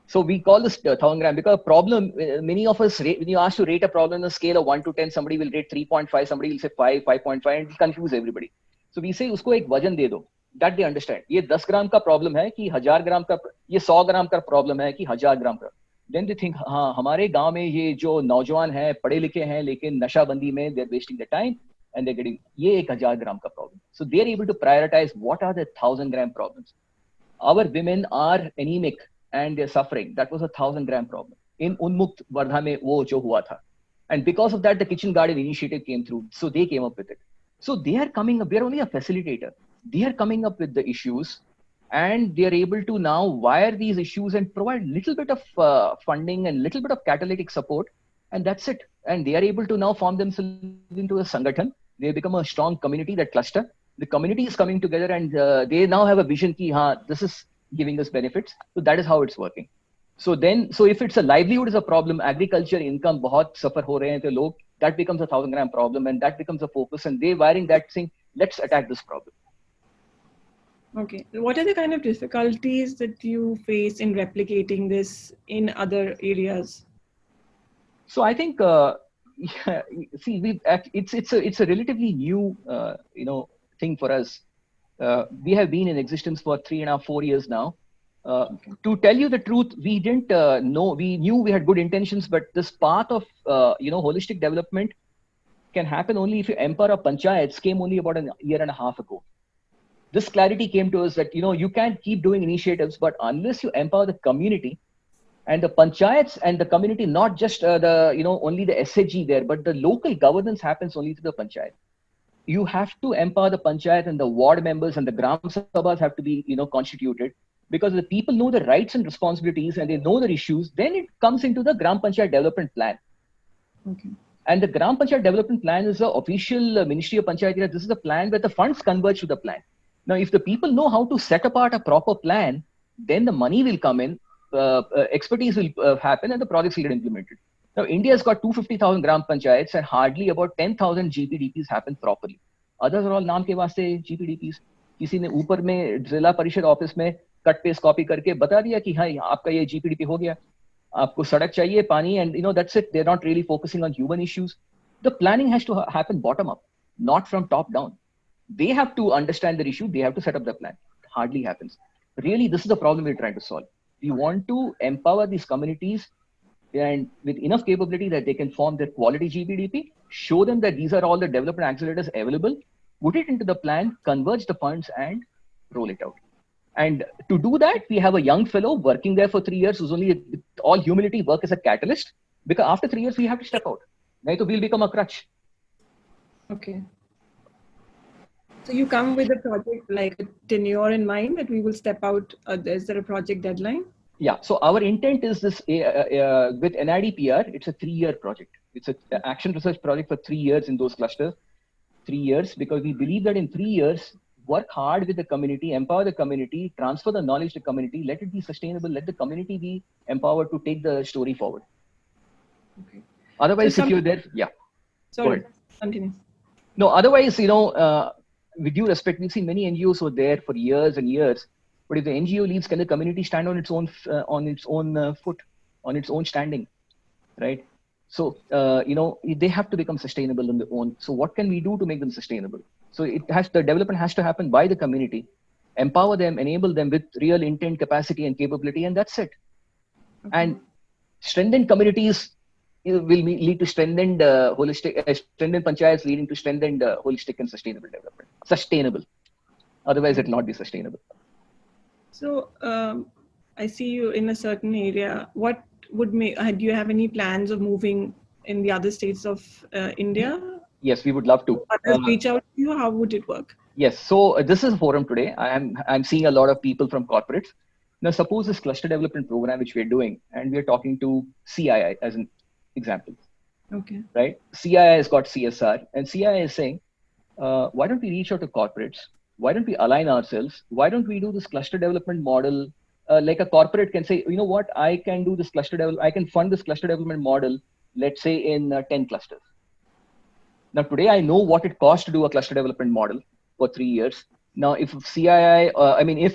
C: So we call this 1,000 gram because problem, many of us, when you ask to rate a problem on a scale of 1 to 10, somebody will rate 3.5, somebody will say 5, 5.5, and it will confuse everybody. So we say, usko ek vajan de do. That they understand. ये 10 ग्राम का problem है कि 1000 ग्राम का, ये 100 ग्राम का problem है कि 1000 ग्राम का. then they think, हाँ हमारे गांव में ये जो नौजवान हैं पढ़े लिखे हैं लेकिन नशाबंदी में they're wasting their time and they're getting ये 1000 gram का problem. So they're able to prioritize what are the 1000 gram problems. Our women are anemic and they're suffering. That was a 1000 gram problem. In Unmukt Wardha में वो जो हुआ था. And because of that, the Kitchen Garden initiative came through. So they came up with it. So they are coming up, they're only a facilitator. They are coming up with the issues and they are able to now wire these issues and provide little bit of funding and little bit of catalytic support. And that's it. And they are able to now form themselves into a Sangathan. They become a strong community, that cluster. The community is coming together and they now have a vision ki, this is giving us benefits. So that is how it's working. So if it's a livelihood is a problem, agriculture income बहुत suffer हो रहे हैं तो लोग, that becomes a 1000 gram problem and that becomes a focus and they wiring that saying, let's attack this problem.
B: Okay. What are the kind of difficulties that you face in replicating this in other areas?
C: So I think, see, it's a relatively new, thing for us. We have been in existence for 3.5, 4 years now. To tell you the truth, we didn't know, we knew we had good intentions, but this path of, holistic development can happen only if you empower a panchayats came only about a year and a half ago. This clarity came to us that, you can't keep doing initiatives, but unless you empower the community and the panchayats and the community, not just only the SHG there, but the local governance happens only through the panchayat. You have to empower the panchayat and the ward members and the gram sabhas have to be, constituted. Because the people know the rights and responsibilities and they know their issues, then it comes into the Gram Panchayat Development Plan.
B: Okay.
C: And the Gram Panchayat Development Plan is the official Ministry of Panchayat. This is a plan where the funds converge to the plan. Now, if the people know how to set apart a proper plan, then the money will come in, expertise will happen and the projects will get implemented. Now, India has got 250,000 Gram Panchayats and hardly about 10,000 GPDPs happen properly. Others are all naam ke waaste GPDPs. किसी ने ऊपर में जिला परिषद office में cut paste copy करके बता दिया कि हाँ आपका ये जीपीडीपी हो गया, आपको सड़क चाहिए, पानी, and that's it. They're not really focusing on human issues. The planning has to happen bottom up, not from top down. They have to understand their issue. They have to set up the plan. It hardly happens. Really, this is the problem we're trying to solve. We want to empower these communities and with enough capability that they can form their quality GPDP, show them that these are all the development accelerators available, put it into the plan, converge the funds and roll it out. And to do that, we have a young fellow working there for 3 years who's only, with all humility, work as a catalyst. Because after 3 years, we have to step out. Nahi to we'll become a crutch.
B: Okay. So you come with a project like a tenure in mind that we will step out. Is there a project deadline?
C: Yeah. So our intent is this with NIDPR, it's a 3-year project. It's an action research project for 3 years in those clusters. 3 years, because we believe that in 3 years, work hard with the community, empower the community, transfer the knowledge to the community, let it be sustainable, let the community be empowered to take the story forward.
B: Okay.
C: Otherwise, so if you're there, yeah.
B: Sorry, continue.
C: No, otherwise, with due respect, we've seen many NGOs who are there for years and years. But if the NGO leaves, can the community stand on its own foot, on its own standing, right? So, they have to become sustainable on their own. So what can we do to make them sustainable? So the development has to happen by the community, empower them, enable them with real intent, capacity and capability, and that's it. Okay. And strengthened communities will lead to strengthened strengthened panchayats leading to strengthened holistic and sustainable development. Sustainable. Otherwise, it will not be sustainable.
B: So I see you in a certain area. What would do you have any plans of moving in the other states of India?
C: Yes, we would love to.
B: Others reach out to you. How would it work?
C: Yes. So this is a forum today. I'm seeing a lot of people from corporates. Now, suppose this cluster development program which we're doing, and we're talking to CII as an example.
B: Okay.
C: Right. CII has got CSR, and CII is saying, why don't we reach out to corporates? Why don't we align ourselves? Why don't we do this cluster development model? Like a corporate can say, you know what, I can do this I can fund this cluster development model, let's say in 10 clusters. Now, today I know what it costs to do a cluster development model for 3 years. Now, if CII,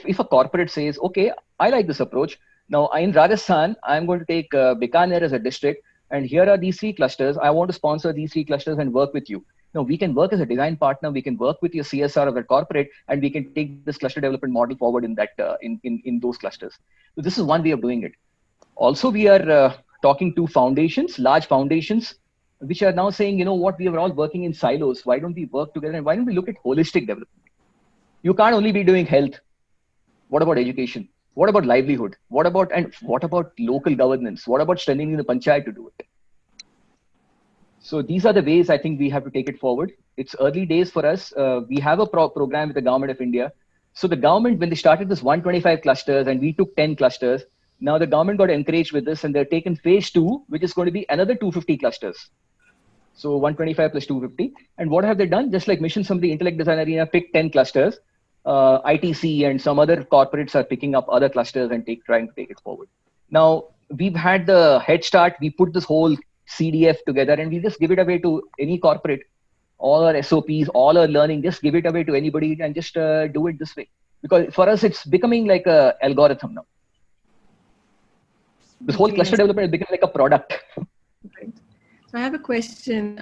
C: if a corporate says, okay, I like this approach. Now, in Rajasthan, I'm going to take Bikaner as a district, and here are these 3 clusters. I want to sponsor these 3 clusters and work with you. Now, we can work as a design partner. We can work with your CSR of the corporate, and we can take this cluster development model forward in that in those clusters. So this is one way of doing it. Also, we are talking to foundations, large foundations, which are now saying, you know what, we are all working in silos. Why don't we work together? And why don't we look at holistic development? You can't only be doing health. What about education? What about livelihood? What about local governance? What about strengthening the panchayat to do it? So these are the ways I think we have to take it forward. It's early days for us. We have a program with the government of India. So the government, when they started this 125 clusters and we took 10 clusters, now the government got encouraged with this and they're taken phase 2, which is going to be another 250 clusters. So 125 plus 250. And what have they done? Just like Mission Samriddhi Intellect Design Arena picked 10 clusters, ITC and some other corporates are picking up other clusters and trying to take it forward. Now, we've had the head start. We put this whole CDF together and we just give it away to any corporate, all our SOPs, all our learning, just give it away to anybody and just do it this way. Because for us, it's becoming like a algorithm now. This whole cluster development is becoming like a product.
B: Right. So I have a question.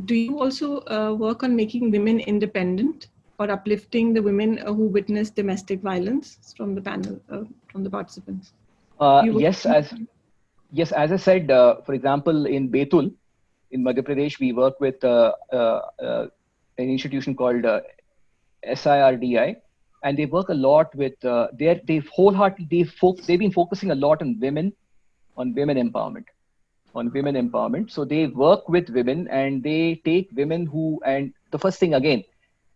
B: Do you also work on making women independent or uplifting the women who witness domestic violence from the panel, from the participants?
C: Yes, as I said, for example, in Betul, in Madhya Pradesh, we work with an institution called SIRDI, and they work a lot with. They've been focusing a lot on women empowerment. So they work with women and they take women and the first thing again,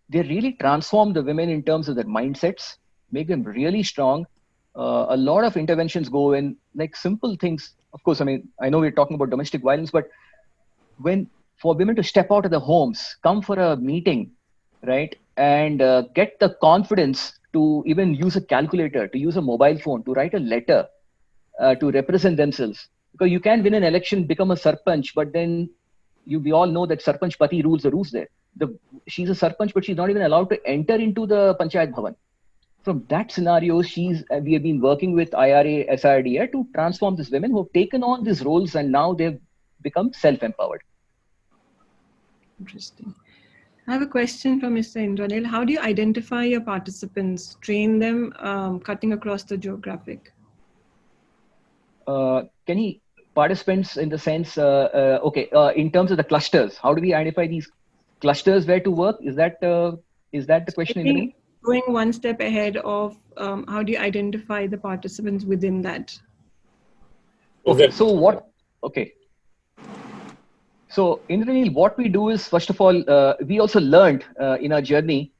C: they really transform the women in terms of their mindsets, make them really strong. A lot of interventions go in like simple things. Of course, I mean, I know we're talking about domestic violence, but for women to step out of their homes, come for a meeting, right? And get the confidence to even use a calculator, to use a mobile phone, to write a letter, to represent themselves. Because you can win an election, become a sarpanch, but then we all know that sarpanch pati rules the roost there. She's a sarpanch, but she's not even allowed to enter into the panchayat bhavan. From that scenario, we have been working with IRA, SRDA to transform these women who have taken on these roles and now they've become self-empowered.
B: Interesting. I have a question from Mr. Indranil. How do you identify your participants, train them, cutting across the geographic?
C: Participants in the sense, in terms of the clusters, how do we identify these clusters where to work? Is that the question?
B: Going one step ahead of how do you identify the participants within that?
C: Okay, so Indranil, what we do is, first of all, we also learned in our journey,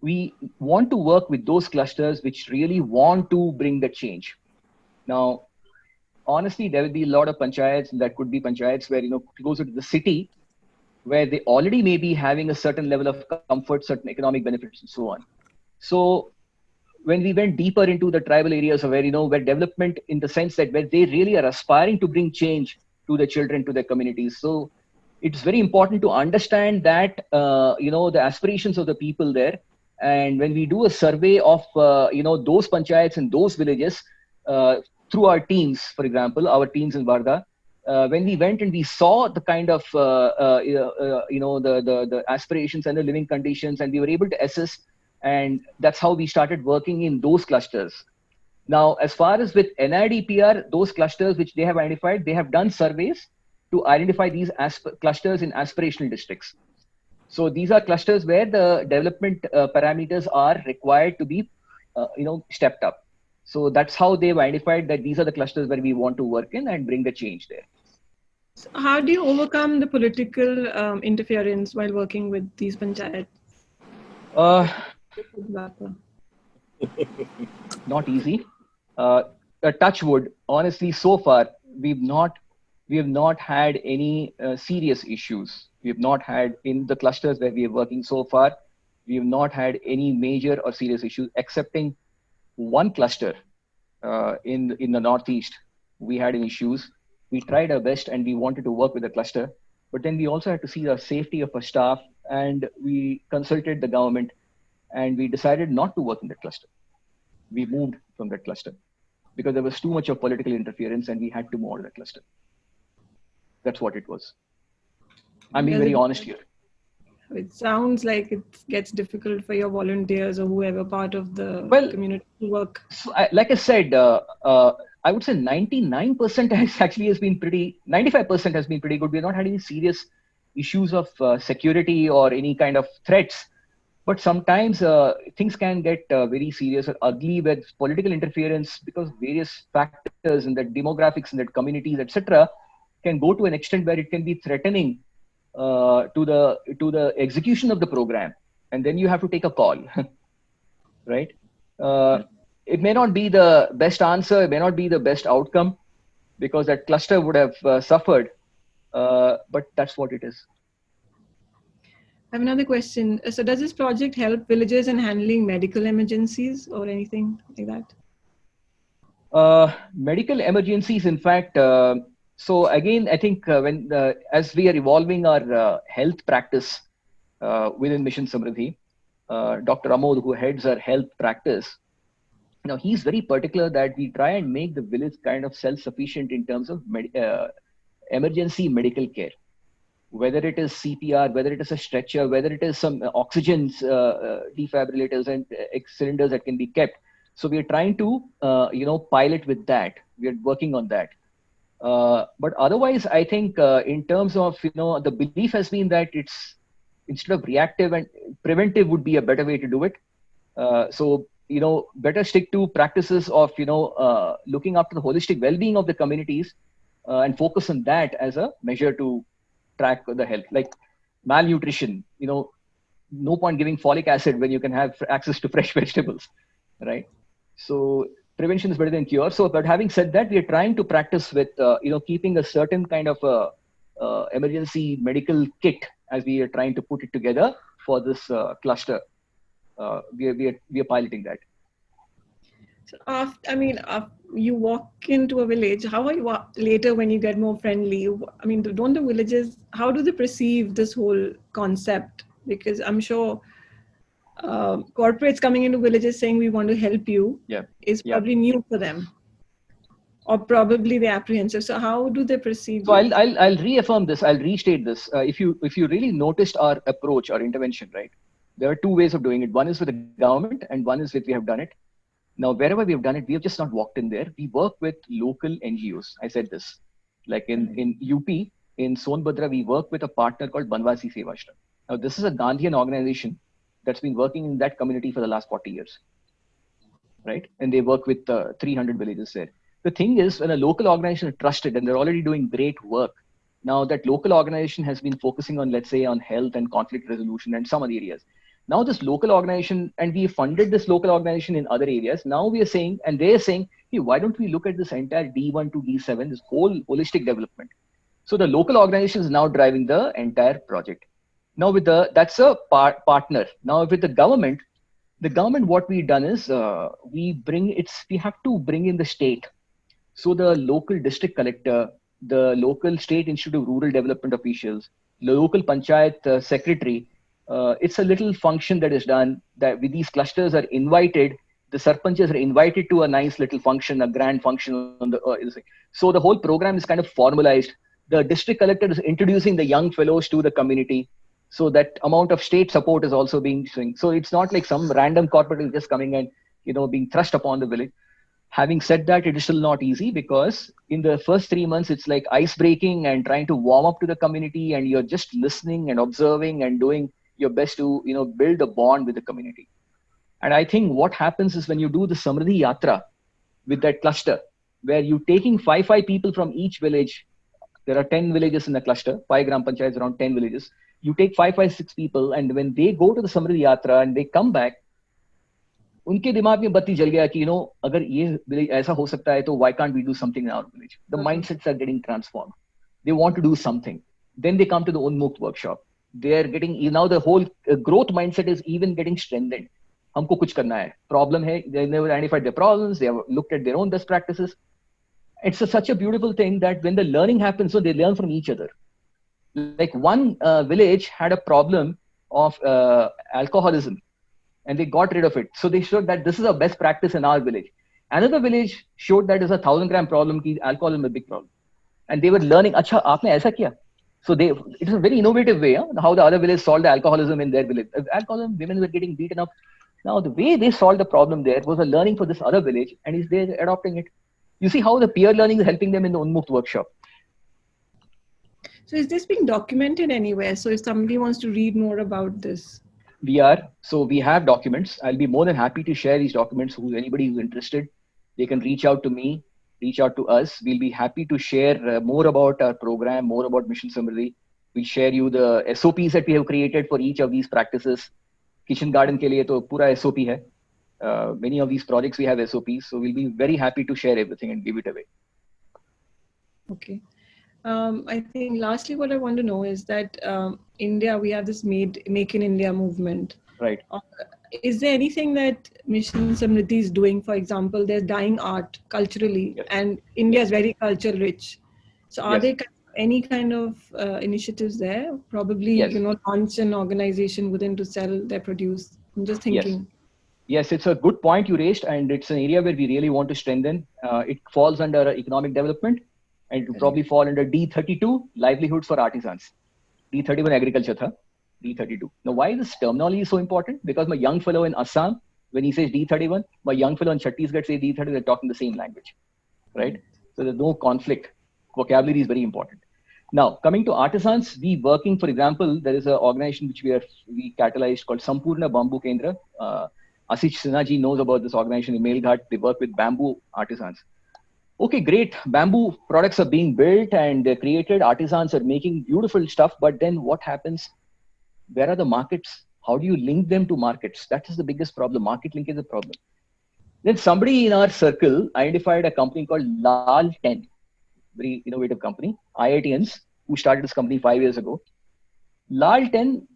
C: we want to work with those clusters which really want to bring the change. Now, honestly, there will be a lot of panchayats, that could be panchayats where, closer to the city, where they already may be having a certain level of comfort, certain economic benefits and so on. So when we went deeper into the tribal areas where development in the sense that where they really are aspiring to bring change to the children, to their communities. So it's very important to understand that, the aspirations of the people there. And when we do a survey of, those panchayats and those villages, through our teams, for example, our teams in Varda, when we went and we saw the kind of, the aspirations and the living conditions, and we were able to assess, and that's how we started working in those clusters. Now, as far as with NIDPR, those clusters which they have identified, they have done surveys to identify these clusters in aspirational districts. So these are clusters where the development parameters are required to be, stepped up. So that's how they've identified that these are the clusters where we want to work in and bring the change there.
B: So how do you overcome the political interference while working with these panchayats?
C: Not easy. Touch wood, honestly, so far, we have not had any serious issues. We have not had, in the clusters where we are working so far, we have not had any major or serious issues, excepting one cluster in the Northeast. We had issues. We tried our best and we wanted to work with the cluster, but then we also had to see the safety of our staff, and we consulted the government and we decided not to work in that cluster. We moved from that cluster because there was too much of political interference and we had to move out of that cluster. That's what it was. I'm being very honest here.
B: It sounds like it gets difficult for your volunteers or whoever part of the
C: Well,
B: community to work.
C: so like I said, I would say 99% has been pretty, 95% has been pretty good. We're not had any serious issues of security or any kind of threats. But sometimes things can get very serious or ugly with political interference because various factors in the demographics in that communities, etc., can go to an extent where it can be threatening to the execution of the program, and then you have to take a call, right? It may not be the best answer, it may not be the best outcome because that cluster would have suffered, but that's what it is.
B: I have another question. So does this project help villagers in handling medical emergencies or anything like that?
C: Medical emergencies, in fact, so again, I think as we are evolving our health practice within Mission Samriddhi, Dr. Amod, who heads our health practice, he's very particular that we try and make the village kind of self-sufficient in terms of emergency medical care. Whether it is CPR, whether it is a stretcher, whether it is some oxygen defibrillators and cylinders that can be kept. So we are trying to, pilot with that. We are working on that. But otherwise, I think in terms of, the belief has been that it's instead of reactive and preventive would be a better way to do it. So, better stick to practices of, looking after the holistic well-being of the communities and focus on that as a measure to track the health, like malnutrition. No point giving folic acid when you can have access to fresh vegetables, right? So prevention is better than cure. So, but having said that, we are trying to practice with keeping a certain kind of emergency medical kit as we are trying to put it together for this cluster. We are piloting that.
B: So after you walk into a village, how are you later when you get more friendly? I mean, don't the villagers, how do they perceive this whole concept? Because I'm sure corporates coming into villages saying we want to help you is probably new for them, or probably they're apprehensive. So how do they perceive?
C: So I'll reaffirm this. I'll restate this. If you really noticed our approach, our intervention, right? There are two ways of doing it. One is with the government, and one is with we have done it. Now, wherever we have done it, we have just not walked in there. We work with local NGOs. I said this, like in UP, in Sonbhadra, we work with a partner called Banwasi Sevashram. Now, this is a Gandhian organization that's been working in that community for the last 40 years, right? And they work with 300 villages there. The thing is, when a local organization is trusted and they're already doing great work, now that local organization has been focusing on, let's say, on health and conflict resolution and some other areas. Now this local organization, and we funded this local organization in other areas. Now we are saying, and they are saying, hey, why don't we look at this entire D1 to D7, this whole holistic development? So the local organization is now driving the entire project. Now that's a partner. Now with the government, what we've done is we have to bring in the state. So the local district collector, the local state institute of rural development officials, the local panchayat secretary, it's a little function that is done that with these clusters are invited. The sarpanchas are invited to a nice little function, a grand function on the. So the whole program is kind of formalized. The district collector is introducing the young fellows to the community. So that amount of state support is also being swing. So it's not like some random corporate is just coming and being thrust upon the village. Having said that, it is still not easy because in the first 3 months, it's like ice breaking and trying to warm up to the community, and you're just listening and observing and doing your best to build a bond with the community. And I think what happens is when you do the Samriddhi Yatra with that cluster, where you're taking five people from each village, there are 10 villages in the cluster, 5 gram panchayats, around 10 villages. You take 6 people, and when they go to the Samriddhi Yatra and they come back, उनके दिमाग में बत्ती जल गया कि अगर ये village ऐसा हो सकता है तो why can't we do something in our village? The mindsets are getting transformed. They want to do something. Then they come to the Unmukt workshop. They are getting now the whole growth mindset is even getting strengthened. हमको कुछ करना है. Problem है. They never identified their problems. They have looked at their own best practices. It's such a beautiful thing that when the learning happens, so they learn from each other. Like one village had a problem of alcoholism, and they got rid of it. So they showed that this is a best practice in our village. Another village showed that it's a 1,000 gram problem, ki alcoholism is a big problem. And they were learning, acha, aapne aisa kiya? So it is a very innovative way, how the other village solved the alcoholism in their village. Alcoholism, women were getting beaten up. Now the way they solved the problem there was a learning for this other village, and is they're adopting it. You see how the peer learning is helping them in the Unmukt workshop.
B: So is this being documented anywhere? So if somebody wants to read more about this?
C: We have documents. I'll be more than happy to share these documents. Anybody who's interested, they can reach out to me, reach out to us. We'll be happy to share more about our program, more about Mission Samriddhi. We'll share you the SOPs that we have created for each of these practices. Kitchen garden ke liye to pura SOP hai. Many of these projects we have SOPs, so we'll be very happy to share everything and give it away.
B: Okay. I think lastly, what I want to know is that India, we have this Make in India movement.
C: Right.
B: Is there anything that Mission Samriddhi is doing? For example, there's dying art culturally,
C: yes.
B: and India is very culture rich. So are
C: yes.
B: there any kind of initiatives there? Probably,
C: yes.
B: launch an organization within to sell their produce. I'm just thinking.
C: Yes, it's a good point you raised, and it's an area where we really want to strengthen. It falls under economic development, and it will probably fall under D32, livelihoods for artisans. D31 agriculture tha, D32. Now, why this terminology is so important? Because my young fellow in Assam, when he says D31, my young fellow in Chhattisgarh says D30, they're talking the same language, right? So there's no conflict. Vocabulary is very important. Now, coming to artisans, we working, for example, there is an organization which we catalyzed called Sampurna Bamboo Kendra. Asish Sinha ji knows about this organization in Melghat. They work with bamboo artisans. Okay, great. Bamboo products are being built and they're created. Artisans are making beautiful stuff. But then what happens? Where are the markets? How do you link them to markets? That is the biggest problem. Market link is a problem. Then somebody in our circle identified a company called Lal 10, very innovative company, IITians, who started this company 5 years ago. Lal 10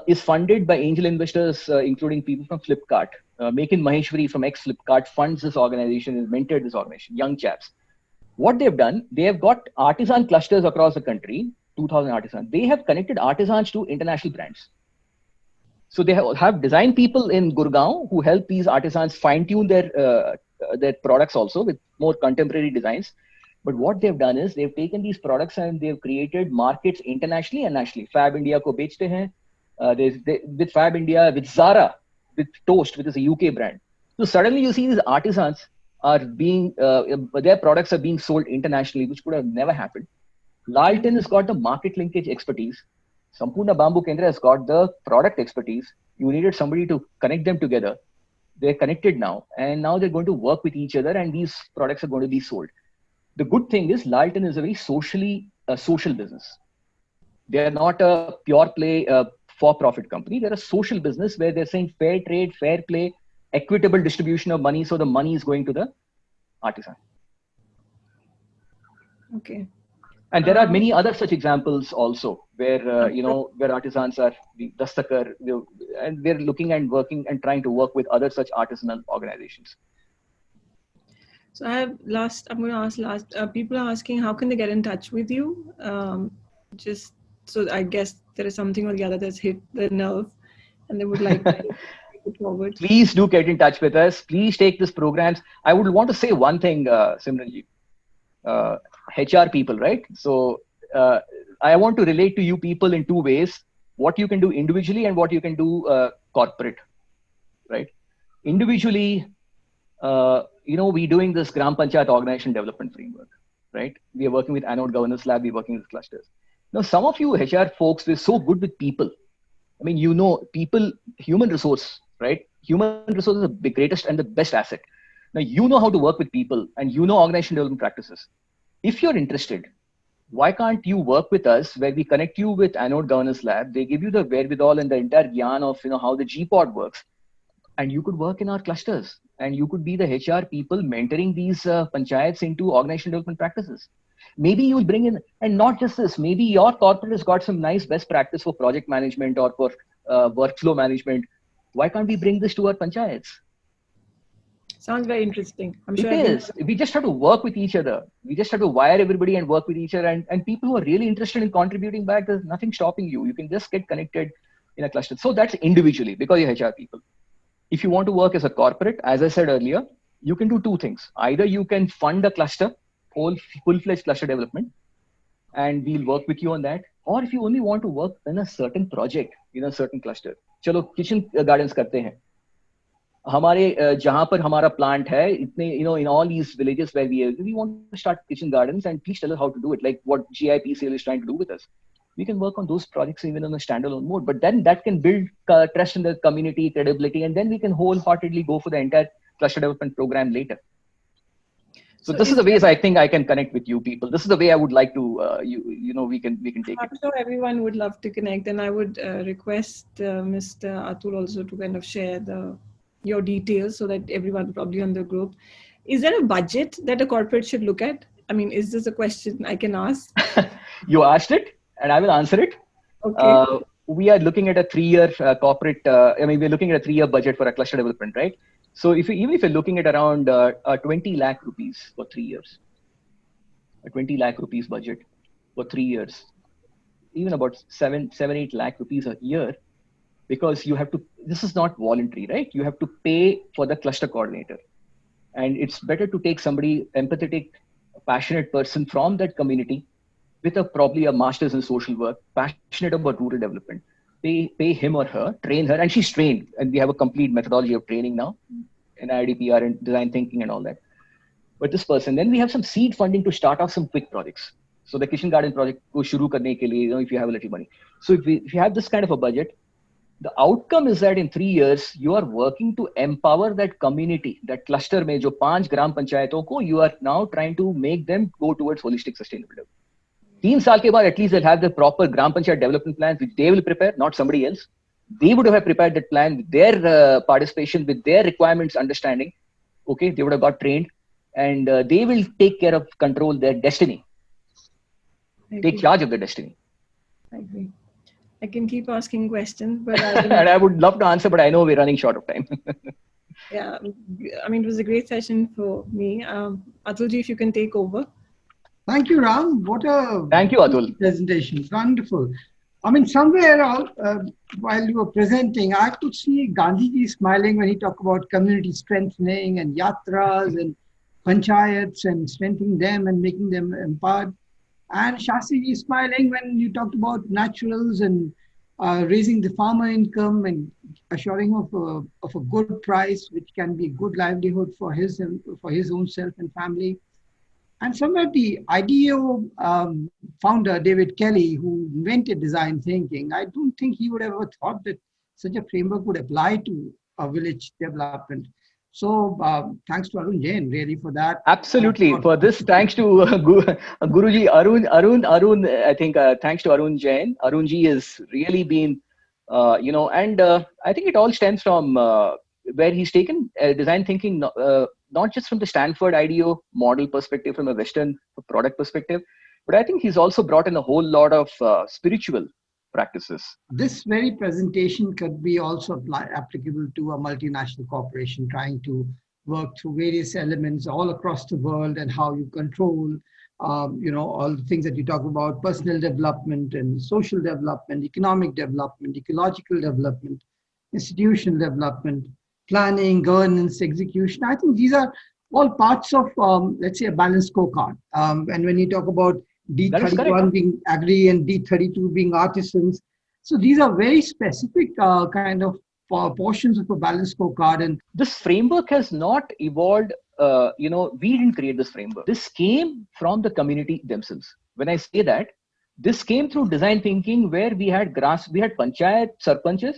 C: is funded by angel investors, including people from Flipkart. Mekin Maheshwari from ex-Flipkart funds this organization and mentored this organization, young chaps. What they've done, they have got artisan clusters across the country, 2,000 artisans. They have connected artisans to international brands. So they have design people in Gurgaon who help these artisans fine-tune their products also with more contemporary designs. But what they've done is they've taken these products and they've created markets internationally and nationally. Fab India ko bechte hain. With Fab India, with Zara, with Toast, which is a UK brand. So suddenly you see these artisans are being, their products are being sold internationally, which could have never happened. Lal 10 has got the market linkage expertise. Sampurna Bamboo Kendra has got the product expertise. You needed somebody to connect them together. They're connected now, and now they're going to work with each other, and these products are going to be sold. The good thing is Lal 10 is a very social business. They are not a pure play for-profit company. They're a social business where they're saying fair trade, fair play, equitable distribution of money. So the money is going to the artisan.
B: Okay.
C: And there are many other such examples also where, where artisans are the dastakar, and we're looking and working and trying to work with other such artisanal organizations.
B: So I'm going to ask last, people are asking, how can they get in touch with you? So I guess there is something or the other that's hit the nerve and they would like to take it forward.
C: Please do get in touch with us. Please take these programs. I would want to say one thing, Simranji. HR people, right? So I want to relate to you people in two ways: what you can do individually and what you can do corporate, right? Individually, we're doing this Gram Panchayat organization development framework, right? We are working with Anode Governance Lab. We're working with clusters. Now, some of you HR folks, we're so good with people. I mean, people, human resource, right? Human resource is the greatest and the best asset. Now, you know how to work with people and organization development practices. If you're interested, why can't you work with us where we connect you with Anode Governance Lab? They give you the wherewithal and the entire gyan of how the G-pod works. And you could work in our clusters and you could be the HR people mentoring these panchayats into organization development practices. Maybe you'll bring in, and not just this, maybe your corporate has got some nice best practice for project management or for workflow management. Why can't we bring this to our panchayats?
B: Sounds very interesting. I'm sure
C: it is. We just have to work with each other. We just have to wire everybody and work with each other. And people who are really interested in contributing back, there's nothing stopping you. You can just get connected in a cluster. So that's individually because you're HR people. If you want to work as a corporate, as I said earlier, you can do two things. Either you can fund a cluster, full-fledged cluster development, and we'll work with you on that. or if you only want to work in a certain project, in a certain cluster. चलो kitchen gardens करते हैं. हमारे जहाँ पर हमारा plant है, इतने, in all these villages where we want to start kitchen gardens, and please tell us how to do it, like what GIPCL is trying to do with us. We can work on those projects even on a standalone mode, but then that can build trust in the community, credibility, and then we can wholeheartedly go for the entire cluster development program later. So this is the ways I think I can connect with you people. This is the way I would like to, we can take
B: I'm sure everyone would love to connect, and I would request Mr. Atul also to kind of share your details so that everyone probably on the group. Is there a budget that a corporate should look at? I mean, is this a question I can ask?
C: You asked it, and I will answer it.
B: Okay.
C: We are looking at a 3-year corporate, we're looking at a 3-year budget for a cluster development, right? So even if you're looking at around 20 lakh rupees for 3 years, a 20 lakh rupees budget for 3 years, even about 8 lakh rupees a year, because you have to, this is not voluntary, right? You have to pay for the cluster coordinator. And it's better to take somebody empathetic, passionate person from that community with probably a master's in social work, passionate about rural development. Pay him or her, train her, and she's trained. And we have a complete methodology of training now in IDPR and design thinking and all that. But this person, then we have some seed funding to start off some quick projects. So the kitchen garden project, go shuru karne ke liye, if you have a little money. So if you have this kind of a budget, the outcome is that in 3 years, you are working to empower that community, that cluster mein jo 5 gram panchayaton ko, you are now trying to make them go towards holistic sustainable development. 3 saal ke baad, at least they'll have the proper gram panchayat development plans, which they will prepare, not somebody else. They would have prepared that plan with their participation, with their requirements, understanding. Okay, they would have got trained, and they will take care of, control their destiny. Take charge of their destiny.
B: I agree. I can keep asking questions, but
C: and I would love to answer, but I know we're running short of time.
B: Yeah, I mean, it was a great session for me. Atulji, if you can take over.
A: Thank you, Ram. What a
C: Thank you, Atul.
A: Presentation. Wonderful. I mean, somewhere while you were presenting, I could see Gandhiji smiling when he talked about community strengthening and yatras and panchayats and strengthening them and making them empowered. And Shastriji smiling when you talked about naturals and raising the farmer income and assuring of a good price, which can be a good livelihood for his own self and family. And somewhere the IDEO founder, David Kelly, who invented design thinking, I don't think he would have ever thought that such a framework would apply to a village development. So thanks to Arun Jain really for that.
C: Absolutely. For this, thanks to Guruji Arun, I think thanks to Arun Jain. Arunji has really been, and I think it all stems from where he's taken design thinking, not just from the Stanford IDEO model perspective, from a Western product perspective, but I think he's also brought in a whole lot of spiritual practices.
A: This very presentation could be also applicable to a multinational corporation trying to work through various elements all across the world and how you control, all the things that you talk about, personal development and social development, economic development, ecological development, institutional development, planning, governance, execution. I think these are all parts of, let's say, a balanced scorecard. And when you talk about D31 being agri and D32 being artisans, so these are very specific kind of portions of a balanced scorecard. And
C: this framework has not evolved. We didn't create this framework. This came from the community themselves. When I say that, this came through design thinking, where we had panchayat sarpanches,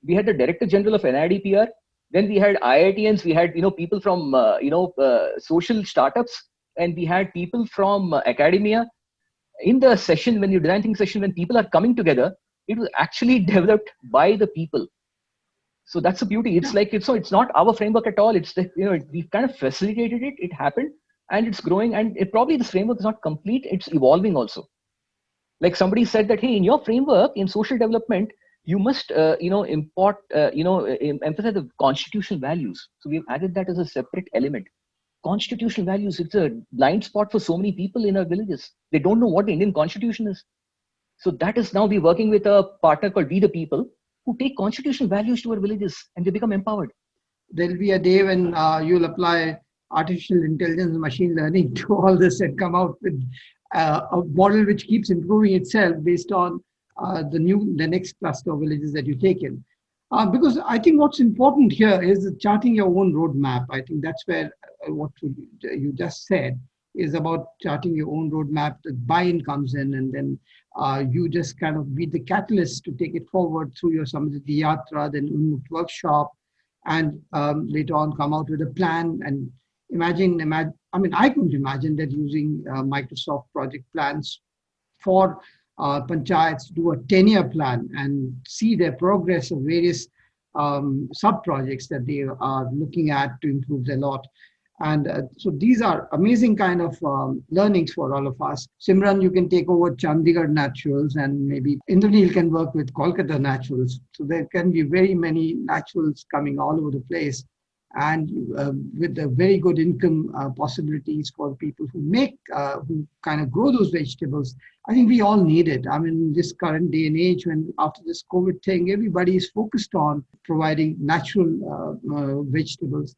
C: we had the director general of NIDPR. Then we had IITians, we had people from social startups, and we had people from academia. In the session, when you design thinking session, when people are coming together, it was actually developed by the people. So that's the beauty. It's like it's not our framework at all. It's we've kind of facilitated it. It happened, and it's growing. And probably this framework is not complete. It's evolving also. Like somebody said that, hey, in your framework in social development, you must, emphasize the constitutional values. So we've added that as a separate element. Constitutional values, it's a blind spot for so many people in our villages. They don't know what the Indian Constitution is. So that is now we're working with a partner called We the People, who take constitutional values to our villages and they become empowered.
A: There'll be a day when you'll apply artificial intelligence and machine learning to all this and come out with a model which keeps improving itself based on the next cluster of villages that you take in. Because I think what's important here is charting your own roadmap. I think that's where what you just said is about charting your own roadmap. The buy-in comes in, and then you just kind of be the catalyst to take it forward through your Samriddhi Yatra, then Unmukt workshop, and later on come out with a plan. And imagine, I mean, I couldn't imagine that using Microsoft project plans for panchayats to do a 10-year plan and see their progress of various sub-projects that they are looking at to improve their lot. And so these are amazing kind of learnings for all of us. Simran, you can take over Chandigarh naturals, and maybe Indranil can work with Kolkata naturals. So there can be very many naturals coming all over the place, and with the very good income possibilities for people who make, who kind of grow those vegetables. I think we all need it. I mean, in this current day and age, when after this COVID thing, everybody is focused on providing natural vegetables.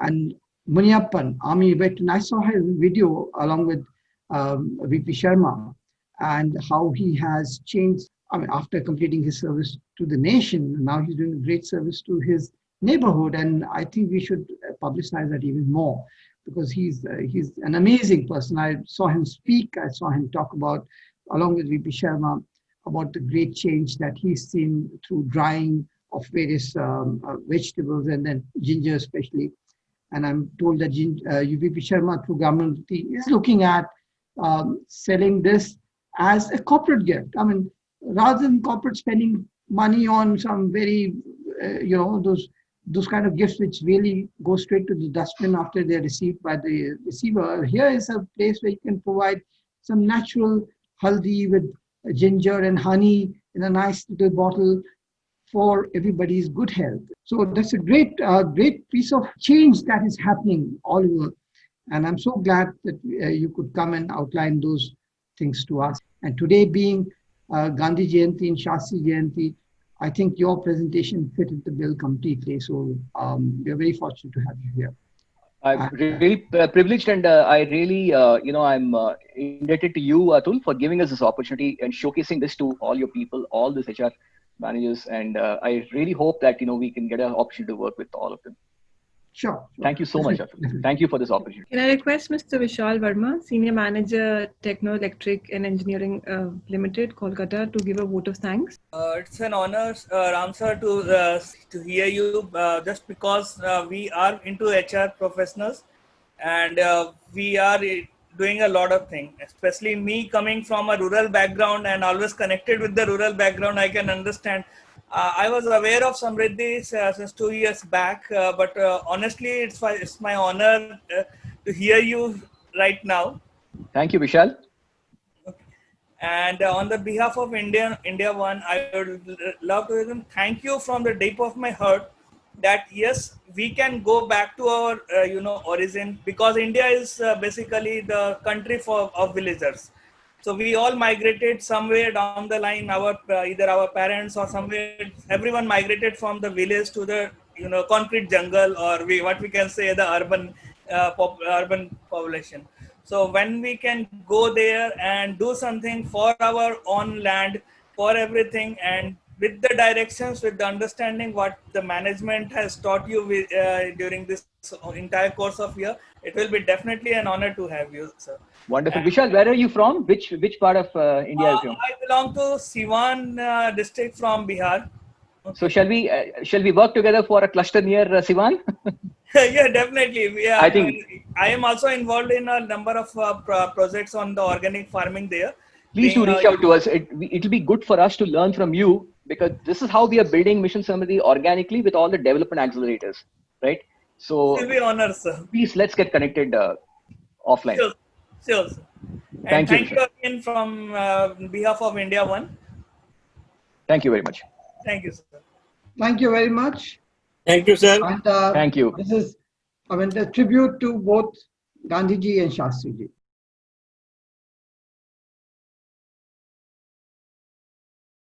A: And Muniappan, Army veteran, I saw his video along with VP Sharma, and how he has changed. I mean, after completing his service to the nation, now he's doing a great service to his neighborhood, and I think we should publicize that even more, because he's an amazing person. I saw him speak, I saw him talk about, along with VP Sharma, about the great change that he's seen through drying of various vegetables, and then ginger especially. And I'm told that VP Sharma through government is looking at selling this as a corporate gift. I mean, rather than corporate spending money on some very, those kind of gifts which really go straight to the dustbin after they're received by the receiver. Here is a place where you can provide some natural haldi with ginger and honey in a nice little bottle for everybody's good health. So that's a great piece of change that is happening all over. And I'm so glad that you could come and outline those things to us. And today being Gandhi Jayanti and Shastri Jayanti, I think your presentation fitted the bill completely. So we are very fortunate to have you here.
C: I'm really privileged, and I really, I'm indebted to you, Atul, for giving us this opportunity and showcasing this to all your people, all these HR managers. And I really hope that, we can get an opportunity to work with all of them.
A: Sure.
C: Thank you so much, Atul. Thank you for this opportunity.
B: Can I request Mr. Vishal Verma, Senior Manager, Techno Electric and Engineering Limited, Kolkata, to give a vote of thanks?
E: It's an honor, Ram sir, to hear you, just because we are into HR professionals, and we are doing a lot of things. Especially me coming from a rural background and always connected with the rural background, I can understand. I was aware of Samriddhi since 2 years back, but honestly, it's my honor to hear you right now.
C: Thank you, Vishal.
E: Okay. And on the behalf of India One, I would love to even thank you from the deep of my heart that yes, we can go back to our origin, because India is basically the country of villagers. So we all migrated somewhere down the line. Either our parents or somewhere, everyone migrated from the village to the concrete jungle, or what we can say the urban population. So when we can go there and do something for our own land, for everything, and with the directions, with the understanding what the management has taught you during this entire course of year, it will be definitely an honor to have you, sir.
C: Wonderful. Vishal, where are you from? Which part of India are you from?
E: I belong to Siwan district from Bihar. Okay.
C: So shall we work together for a cluster near Siwan?
E: Yeah, definitely.
C: I think
E: I am also involved in a number of projects on the organic farming there.
C: Please do reach out to us. It'll be good for us to learn from you, because this is how we are building Mission Samriddhi organically with all the development accelerators, right? So,
E: it will be honor, sir.
C: Please, let's get connected offline.
E: Sure, sir. And thank you again from behalf of India One.
C: Thank you very much.
E: Thank you, sir.
A: Thank you very much.
F: Thank you, sir.
A: And,
C: thank you.
A: This is a tribute to both Gandhiji and Shastri ji.